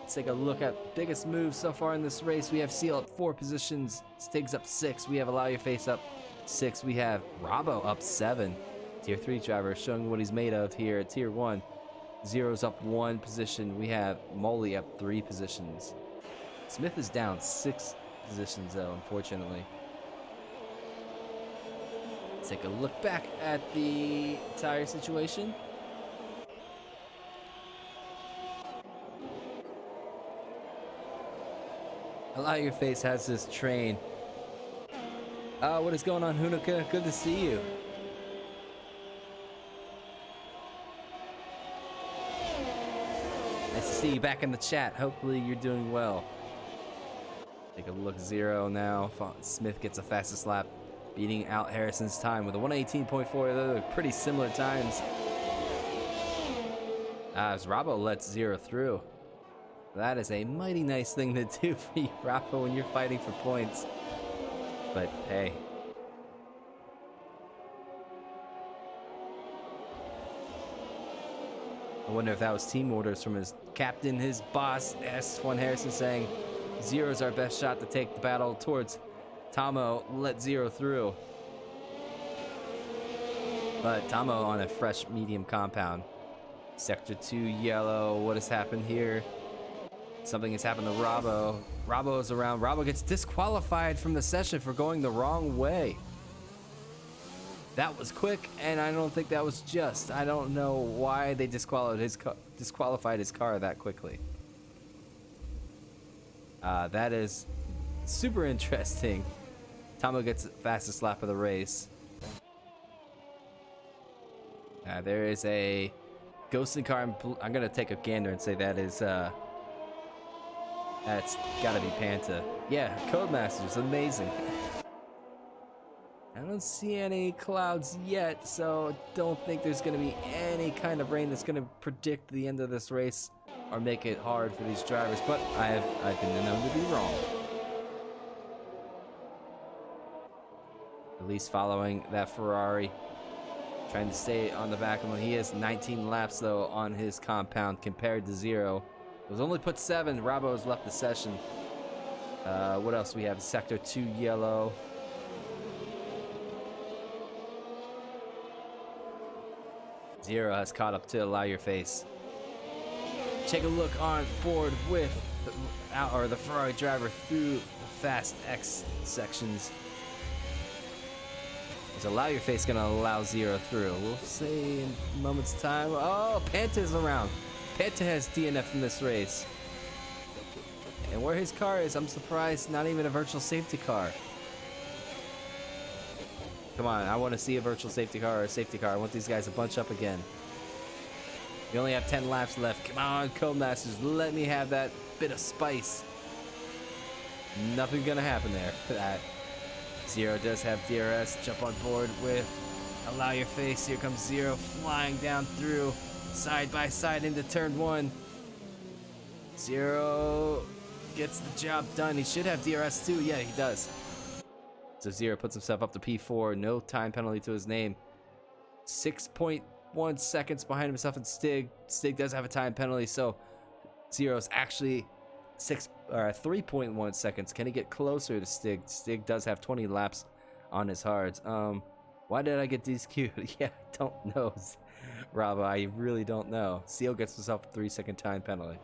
Let's take a look at biggest moves so far in this race. We have Seal up 4 positions, Stig's up 6. We have Allow Your Face up 6. We have Bravo up 7. Tier 3 driver showing what he's made of here at Tier 1. Zero's up 1 position. We have Molly up 3 positions. Smith is down 6 positions though, unfortunately. Let's take a look back at the tire situation. Allow Your Face has this train. What is going on, Hunuka? Good to see you. Nice to see you back in the chat. Hopefully you're doing well. Take a look, Zero now. Smith gets a fastest lap, beating out Harrison's time with a 118.4. They're pretty similar times. As Robbo lets Zero through. That is a mighty nice thing to do for you, Robbo, when you're fighting for points. But hey. I wonder if that was team orders from his captain, his boss, SF1 Harrison, saying, Zero's our best shot to take the battle towards Tomo, let Zero through. But Tomo on a fresh medium compound. Sector 2 yellow, what has happened here? Something has happened to Robbo. Robbo is around. Robbo gets disqualified from the session for going the wrong way. That was quick, and I don't think that was just. I don't know why they disqualified his car that quickly. That is super interesting. Tomo gets the fastest lap of the race. There is a ghosting car. I'm gonna take a gander and say that is that's gotta be Panta. Yeah, Codemasters, amazing. I don't see any clouds yet, so I don't think there's gonna be any kind of rain that's gonna predict the end of this race or make it hard for these drivers, but I've been known to be wrong. At least following that Ferrari, trying to stay on the back of him. He has 19 laps though on his compound compared to Zero. It was only put 7. Robbo has left the session. What else we have? Sector 2 yellow. Zero has caught up to Allow Your Face. Take a look on board with the Ferrari driver through the fast X sections. Is Allow Your Face gonna allow Zero through? We'll see in a moment's time. Oh, Panta's around. Panta has DNF in this race. And where his car is, I'm surprised not even a virtual safety car. Come on, I want to see a virtual safety car or a safety car. I want these guys to bunch up again. We only have 10 laps left. Come on, Codemasters, let me have that bit of spice. Nothing gonna happen there for that. Zero does have DRS. Jump on board with Allow Your Face. Here comes Zero flying down through side by side into turn 1. Zero gets the job done. He should have DRS too. Yeah, he does. So Zero puts himself up to P4. No time penalty to his name. 6.1 seconds behind himself and Stig. Stig does have a time penalty, so Zero's actually 3.1 seconds. Can he get closer to Stig? Stig does have 20 laps on his hards. Why did I get DQ'd? Yeah, I don't know, Robbo. I really don't know. Seal gets himself a 3-second time penalty.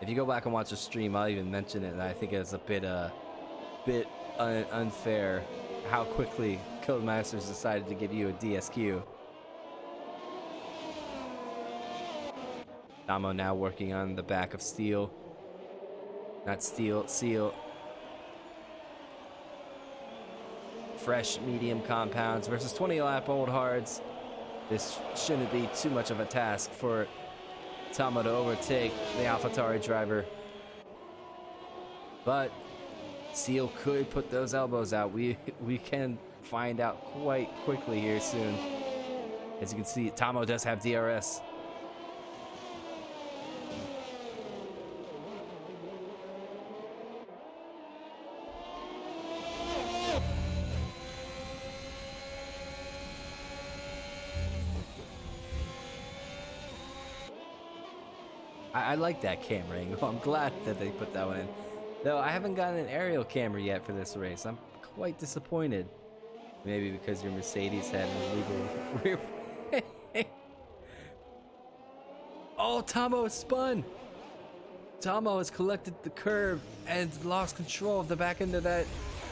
If you go back and watch the stream, I'll even mention it, and I think it's a bit unfair how quickly Codemasters decided to give you a DSQ. Tomo now working on the back of Steel. Not Steel, Seal. Fresh medium compounds versus 20 lap old hards. This shouldn't be too much of a task for Tomo to overtake the AlphaTauri driver. But Seal could put those elbows out. We can find out quite quickly here soon. As you can see, Tomo does have DRS. I like that camera angle. I'm glad that they put that one in. Though I haven't gotten an aerial camera yet for this race. I'm quite disappointed. Maybe because your Mercedes had an illegal rear. Oh, Tomo has spun. Tomo has collected the curb and lost control of the back end of that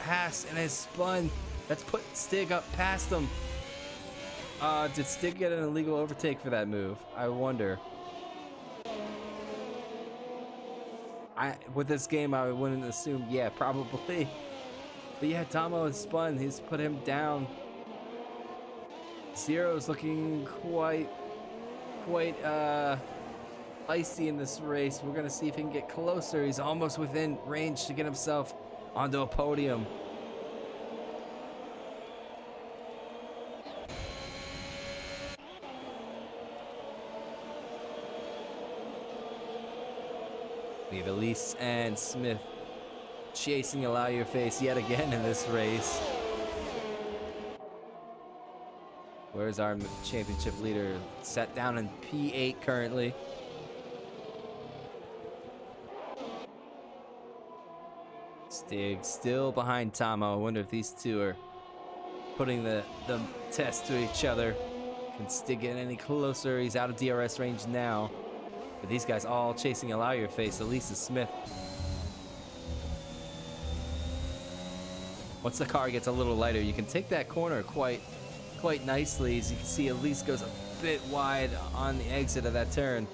Haas and has spun. That's put Stig up past him. Did Stig get an illegal overtake for that move? I wonder. With this game, I wouldn't assume, yeah, probably. But yeah, Tomo has spun. He's put him down. Zero's looking quite feisty in this race. We're gonna see if he can get closer. He's almost within range to get himself onto a podium. We have Elise and Smith chasing Allow Your Face yet again in this race. Where's our championship leader? Set down in P8 currently. Stig still behind Tomo. I wonder if these two are putting the test to each other. Can Stig get any closer? He's out of DRS range now. But these guys all chasing Allow Your Face. Elise and Smith. Once the car gets a little lighter, you can take that corner quite nicely. As you can see, Elise goes a bit wide on the exit of that turn.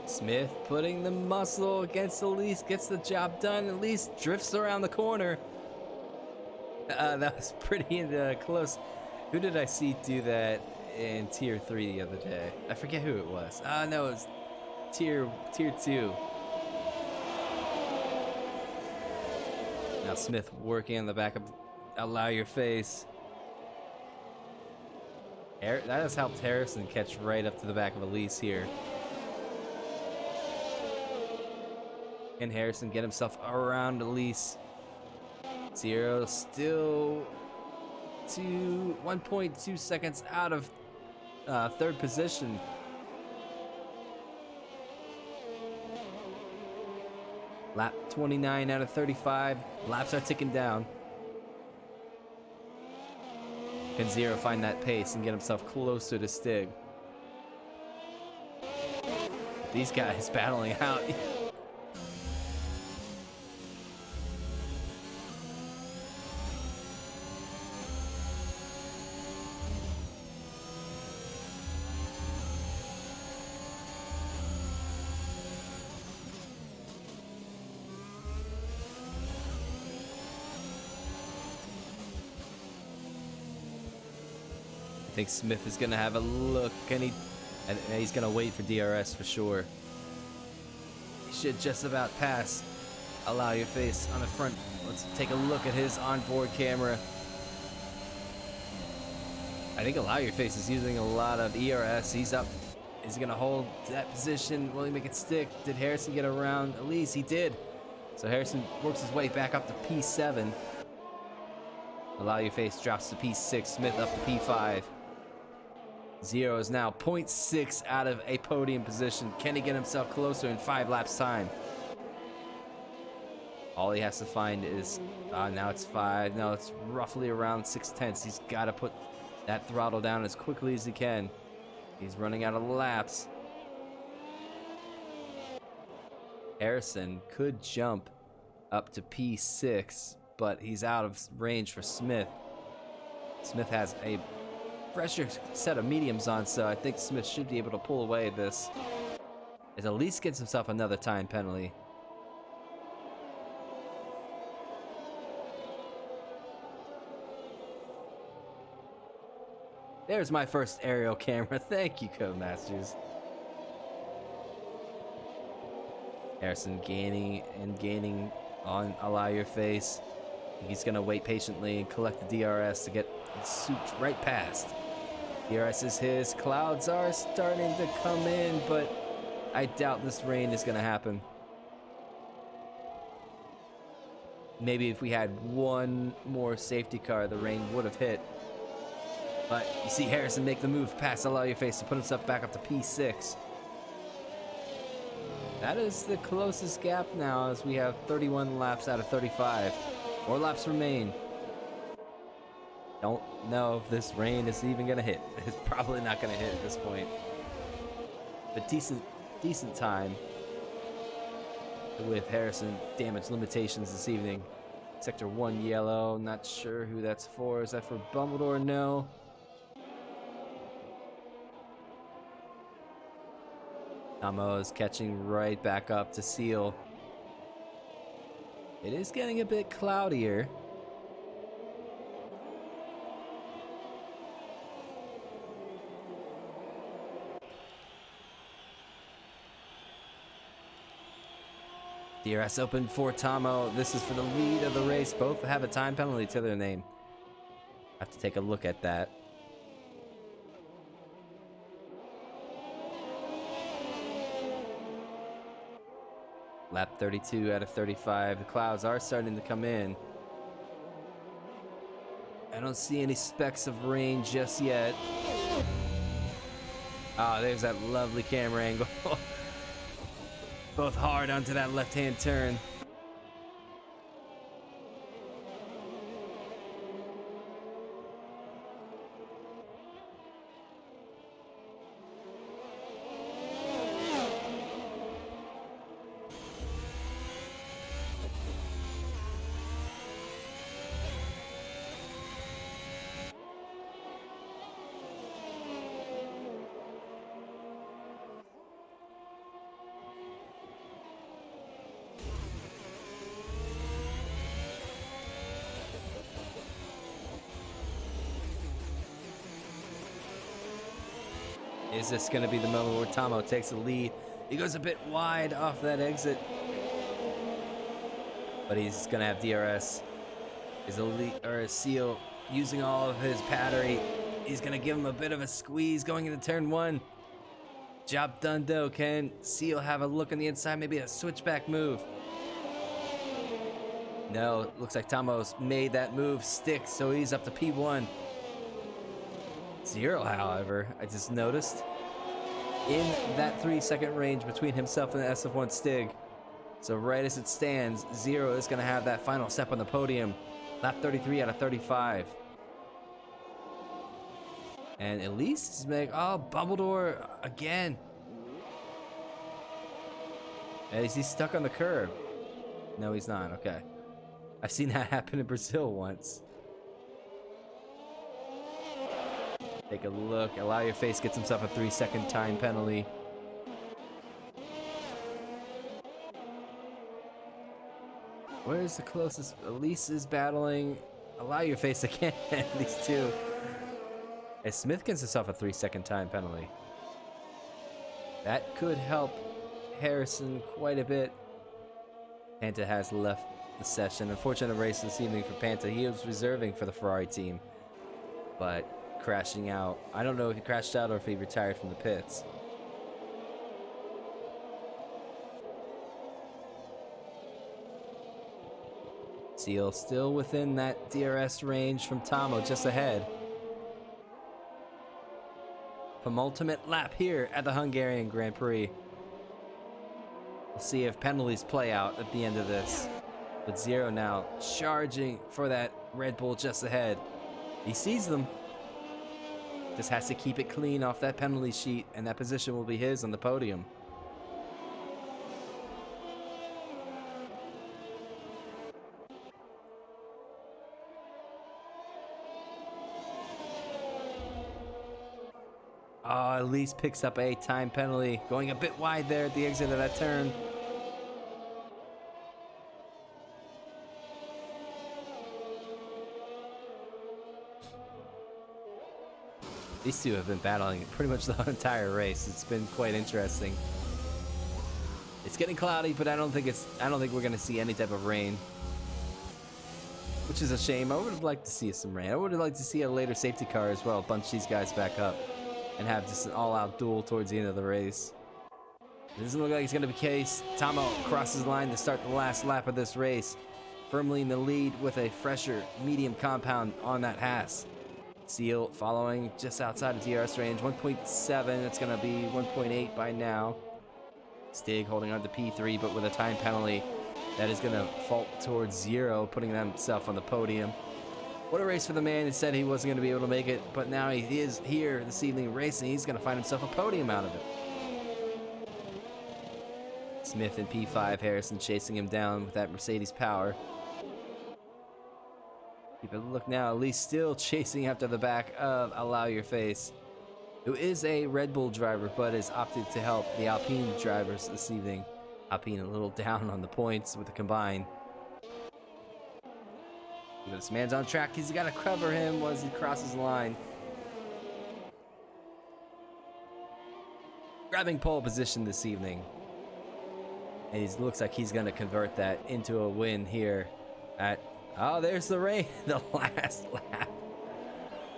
Smith putting the muscle against Elise, gets the job done. Elise drifts around the corner. That was pretty close. Who did I see do that in Tier 3 the other day? I forget who it was. No, it was Tier 2. Now Smith working on the back of Allow Your Face. That has helped Harrison catch right up to the back of Elise here. Can Harrison get himself around Elise? Zero still 1.2 seconds out of third position. Lap 29 out of 35. Laps are ticking down. Can Zero find that pace and get himself closer to Stig? These guys battling out. I think Smith is gonna have a look, and he's gonna wait for DRS for sure. He should just about pass Allow Your Face on the front. Let's take a look at his onboard camera. I think Allow Your Face is using a lot of ERS. He's up. Is he gonna hold that position? Will he make it stick? Did Harrison get around Elise? He did. So Harrison works his way back up to P7. Allow Your Face drops to P6. Smith up to P5. Zero is now 0.6 out of a podium position. Can he get himself closer in 5 laps time? All he has to find is, now it's 5. No, it's roughly around 6/10. He's got to put that throttle down as quickly as he can. He's running out of laps. Harrison could jump up to P6, but he's out of range for Smith. Smith has a fresher set of mediums on, so I think Smith should be able to pull away this. As Elise gets himself another time penalty. There's my first aerial camera. Thank you, Codemasters. Harrison gaining on Allow Your Face. He's gonna wait patiently and collect the DRS to get souped right past. DRS is his. Clouds are starting to come in, but I doubt this rain is gonna happen. Maybe if we had one more safety car, the rain would have hit. But you see Harrison make the move past Allow Your Face to put himself back up to P6. That is the closest gap now, as we have 31 laps out of 35. 4 laps remain. Don't know if this rain is even gonna hit. It's probably not gonna hit at this point. But decent time with Harrison damage limitations this evening. Sector 1 yellow, not sure who that's for. Is that for Bumbledore? No. Tomo is catching right back up to Seal. It is getting a bit cloudier. DRS open for Tomo. This is for the lead of the race. Both have a time penalty to their name. Have to take a look at that. Lap 32 out of 35. The clouds are starting to come in. I don't see any specks of rain just yet. Ah, there's that lovely camera angle. Both hard onto that left-hand turn. Is this going to be the moment where Tomo takes the lead? He goes a bit wide off that exit. But he's going to have DRS. His elite, or his Seal, using all of his battery. He's going to give him a bit of a squeeze going into turn 1. Job done though. Can Seal have a look on the inside? Maybe a switchback move. No, looks like Tomo's made that move stick, so he's up to P1. Zero, however, I just noticed, in that 3-second range between himself and the SF1 Stig. So right as it stands, Zero is going to have that final step on the podium. Lap 33 out of 35. And Elise is making, oh, Bumbledore again. And is he stuck on the curb? No, he's not, okay. I've seen that happen in Brazil once. Take a look. Allow Your Face gets himself a 3-second time penalty. Where's the closest? Elise is battling. Allow Your Face again. These two. And Smith gets himself a 3-second time penalty. That could help Harrison quite a bit. Panta has left the session. Unfortunate race this evening for Panta. He was reserving for the Ferrari team, but crashing out. I don't know if he crashed out or if he retired from the pits. Seal still within that DRS range from Tomo, just ahead. Penultimate lap here at the Hungarian Grand Prix. We'll see if penalties play out at the end of this. With Zero now charging for that Red Bull just ahead. He sees them. Just has to keep it clean off that penalty sheet, and that position will be his on the podium. Oh, at least picks up a time penalty. Going a bit wide there at the exit of that turn. These two have been battling pretty much the entire race. It's been quite interesting. It's getting cloudy, but I don't think we're gonna see any type of rain, which is a shame. I would have liked to see some rain. I would have liked to see a later safety car as well, bunch these guys back up and have just an all-out duel towards the end of the race. It doesn't look like it's gonna be the case. Tomo crosses the line to start the last lap of this race, firmly in the lead with a fresher medium compound on that Haas. Seal following just outside of DRS range, 1.7. It's going to be 1.8 by now. Stig holding on to P3, but with a time penalty that is going to fault towards Zero, putting himself on the podium. What a race for the man who said he wasn't going to be able to make it, but now he is here this evening racing. He's going to find himself a podium out of it. Smith in P5, Harrison chasing him down with that Mercedes power. Keep a look now, at least still chasing after the back of Allow Your Face, who is a Red Bull driver, but has opted to help the Alpine drivers this evening. Alpine a little down on the points with the combine. This man's on track. He's got to cover him as he crosses the line. Grabbing pole position this evening. And he looks like he's going to convert that into a win here at... Oh, there's the rain. The last lap.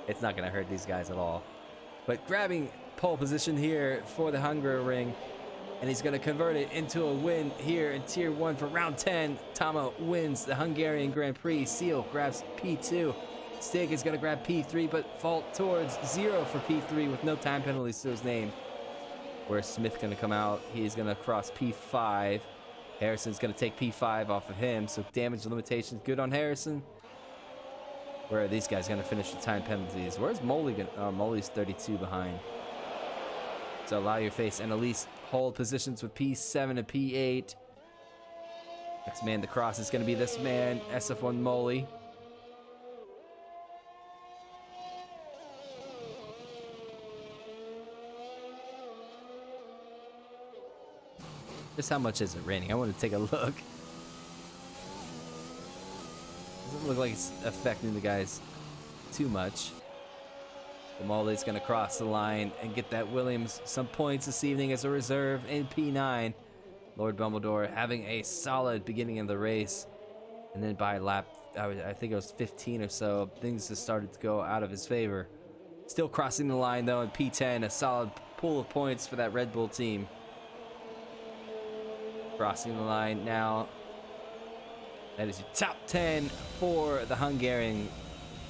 It's not going to hurt these guys at all. But grabbing pole position here for the Hungaroring. And he's going to convert it into a win here in Tier 1 for round 10. Tomo wins the Hungarian Grand Prix. Seal grabs P2. Stig is going to grab P3, but fall towards 0 for P3 with no time penalties to his name. Where's Smith going to come out? He's going to cross P5. Harrison's going to take P5 off of him, so damage limitations good on Harrison. Where are these guys going to finish the time penalties? Where's Molly going to... Oh, Molly's 32 behind. So Allow Your Face and Elise hold positions with P7 and P8. Next man to cross is going to be this man, SF1 Molly. Just how much is it raining? I want to take a look. Doesn't look like it's affecting the guys too much. Molly's going to cross the line and get that Williams some points this evening as a reserve in P9. Lord Bumbledore having a solid beginning of the race. And then by lap, I think it was 15 or so, things just started to go out of his favor. Still crossing the line though in P10, a solid pool of points for that Red Bull team. Crossing the line now. That is your top 10 for the Hungarian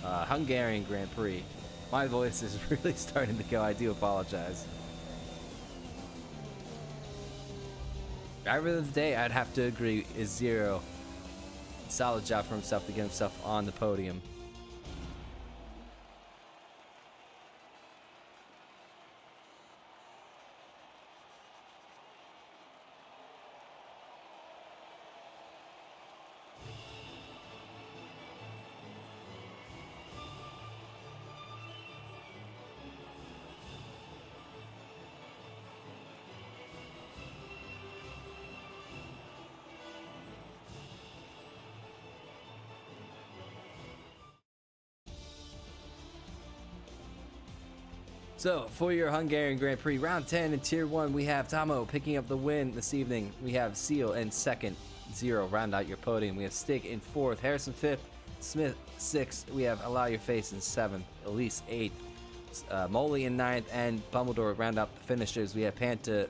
Grand Prix. My voice is really starting to go. I do apologize. Driver of the day, I'd have to agree, is 0. Solid job for himself to get himself on the podium. So, for your Hungarian Grand Prix, round 10 in Tier 1, we have Tomo picking up the win this evening. We have Seal in second, 0, round out your podium. We have Stig in 4th, Harrison 5th, Smith 6th. We have Allow Your Face in 7th, Elise 8th, Molly in 9th, and Bumbledore round out the finishers. We have Panta,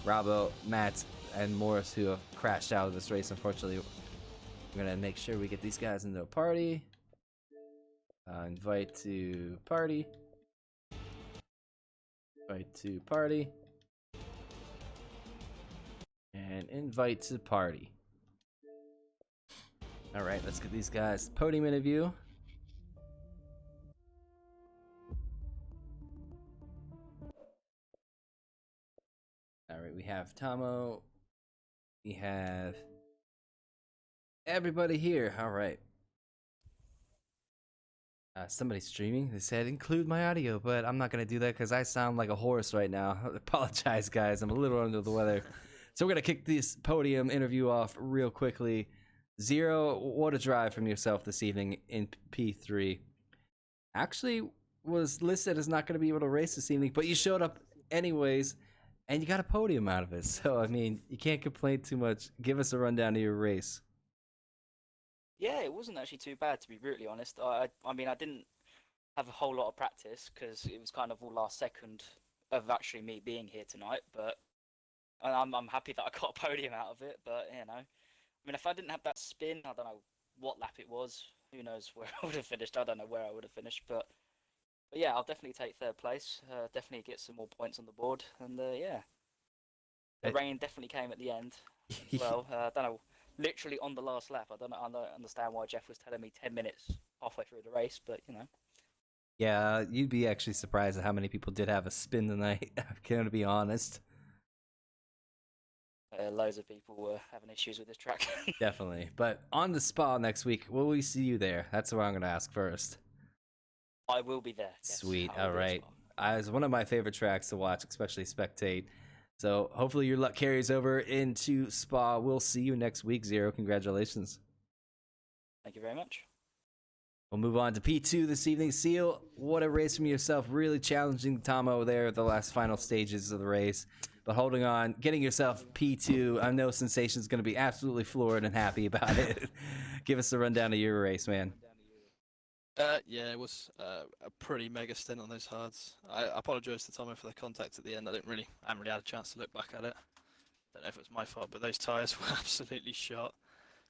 Rabo, Matt, and Morris who have crashed out of this race, unfortunately. We're going to make sure we get these guys into a party. Invite to party. Invite to party. And invite to party. Alright, let's get these guys podium interview. Alright, we have Tomo. We have everybody here. Alright. Somebody's streaming. They said include my audio, but I'm not going to do that because I sound like a horse right now. I apologize, guys. I'm a little under the weather. So we're going to kick this podium interview off real quickly. 0, what a drive from yourself this evening in P3. Actually was listed as not going to be able to race this evening, but you showed up anyways, and you got a podium out of it. So, I mean, you can't complain too much. Give us a rundown of your race. Yeah, it wasn't actually too bad, to be brutally honest. I mean, I didn't have a whole lot of practice because it was kind of all last second of actually me being here tonight. But I'm happy that I got a podium out of it. But you know, I mean, if I didn't have that spin, I don't know what lap it was. Who knows where I would have finished? I don't know where I would have finished. But yeah, I'll definitely take 3rd place. Definitely get some more points on the board. And yeah, the rain definitely came at the end. Well, I don't know. Literally on the last lap. I don't understand why Jeff was telling me 10 minutes halfway through the race, but you know. Yeah, you'd be actually surprised at how many people did have a spin tonight. I'm gonna be honest. Loads of people were having issues with this track. Definitely. But on the Spa next week, will we see you there? That's what I'm gonna ask first. I will be there. Yes, Sweet. I will All be as right. well. It's one of my favorite tracks to watch, especially spectate. So hopefully your luck carries over into Spa. We'll see you next week, Zero. Congratulations. Thank you very much. We'll move on to P2 this evening. Seal, what a race from yourself. Really challenging Tomo there at the last final stages of the race. But holding on, getting yourself P2. I know Sensation's going to be absolutely floored and happy about it. Give us a rundown of your race, man. Yeah, it was a pretty mega stint on those hards. I apologise to Tomo for the contact at the end. I haven't really had a chance to look back at it. Don't know if it was my fault, but those tyres were absolutely shot.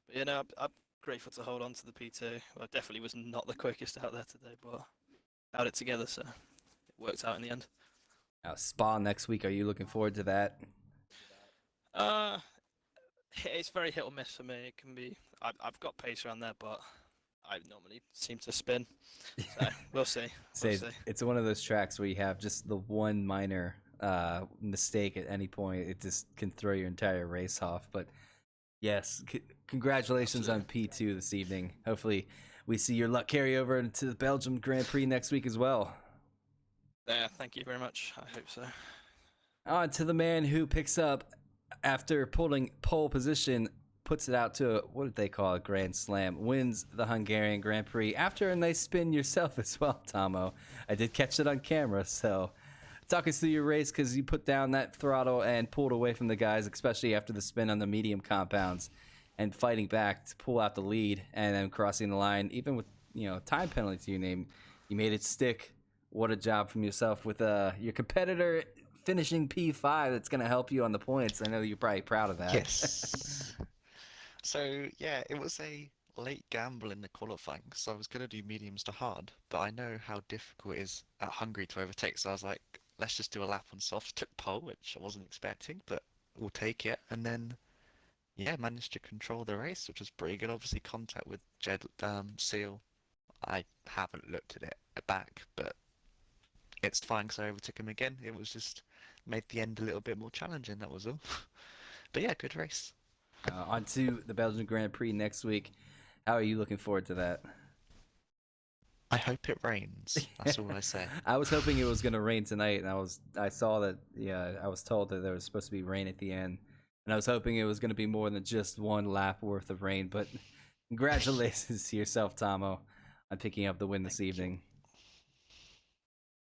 But you know, I'm grateful to hold on to the P2. I definitely was not the quickest out there today, but held it together, so it worked out in the end. Now, Spa next week. Are you looking forward to that? It's very hit or miss for me. It can be. I've got pace around there, but I normally seem to spin. So we'll see. It's one of those tracks where you have just the one minor mistake at any point. It just can throw your entire race off. But yes, congratulations on P2 this evening. Hopefully we see your luck carry over into the Belgium Grand Prix next week as well. Yeah, thank you very much. I hope so. On to the man who picks up, after pulling pole position, puts it out to what did they call it? Grand Slam, wins the Hungarian Grand Prix after a nice spin yourself as well, Tomo. I did catch it on camera, so talk us through your race, because you put down that throttle and pulled away from the guys, especially after the spin on the medium compounds, and fighting back to pull out the lead and then crossing the line, even with time penalty to your name. You made it stick. What a job from yourself with your competitor finishing P5. That's going to help you on the points. I know you're probably proud of that. Yes. So yeah, it was a late gamble in the qualifying because I was going to do mediums to hard, but I know how difficult it is at Hungary to overtake, so I was like, let's just do a lap on soft. Took pole, which I wasn't expecting, but we'll take it. And then yeah, managed to control the race, which was pretty good. Obviously contact with Seal. I haven't looked at it back, but it's fine because I overtook him again. It was just made the end a little bit more challenging, that was all. But yeah, good race. On to the Belgian Grand Prix next week. How are you looking forward to that? I hope it rains. That's all I say. I was hoping it was going to rain tonight, and I saw that. Yeah, I was told that there was supposed to be rain at the end, and I was hoping it was going to be more than just one lap worth of rain. But congratulations to yourself, Tomo, on picking up the win this evening.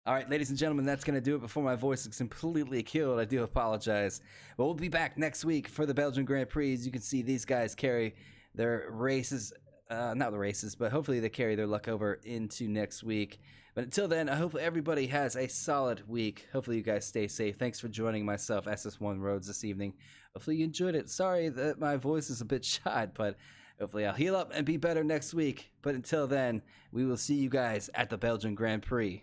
All right, ladies and gentlemen, that's going to do it before my voice is completely killed. I do apologize. But we'll be back next week for the Belgian Grand Prix. As you can see, these guys carry their races, not the races, but hopefully they carry their luck over into next week. But until then, I hope everybody has a solid week. Hopefully you guys stay safe. Thanks for joining myself, SS1 Roads, this evening. Hopefully you enjoyed it. Sorry that my voice is a bit shot, but hopefully I'll heal up and be better next week. But until then, we will see you guys at the Belgian Grand Prix.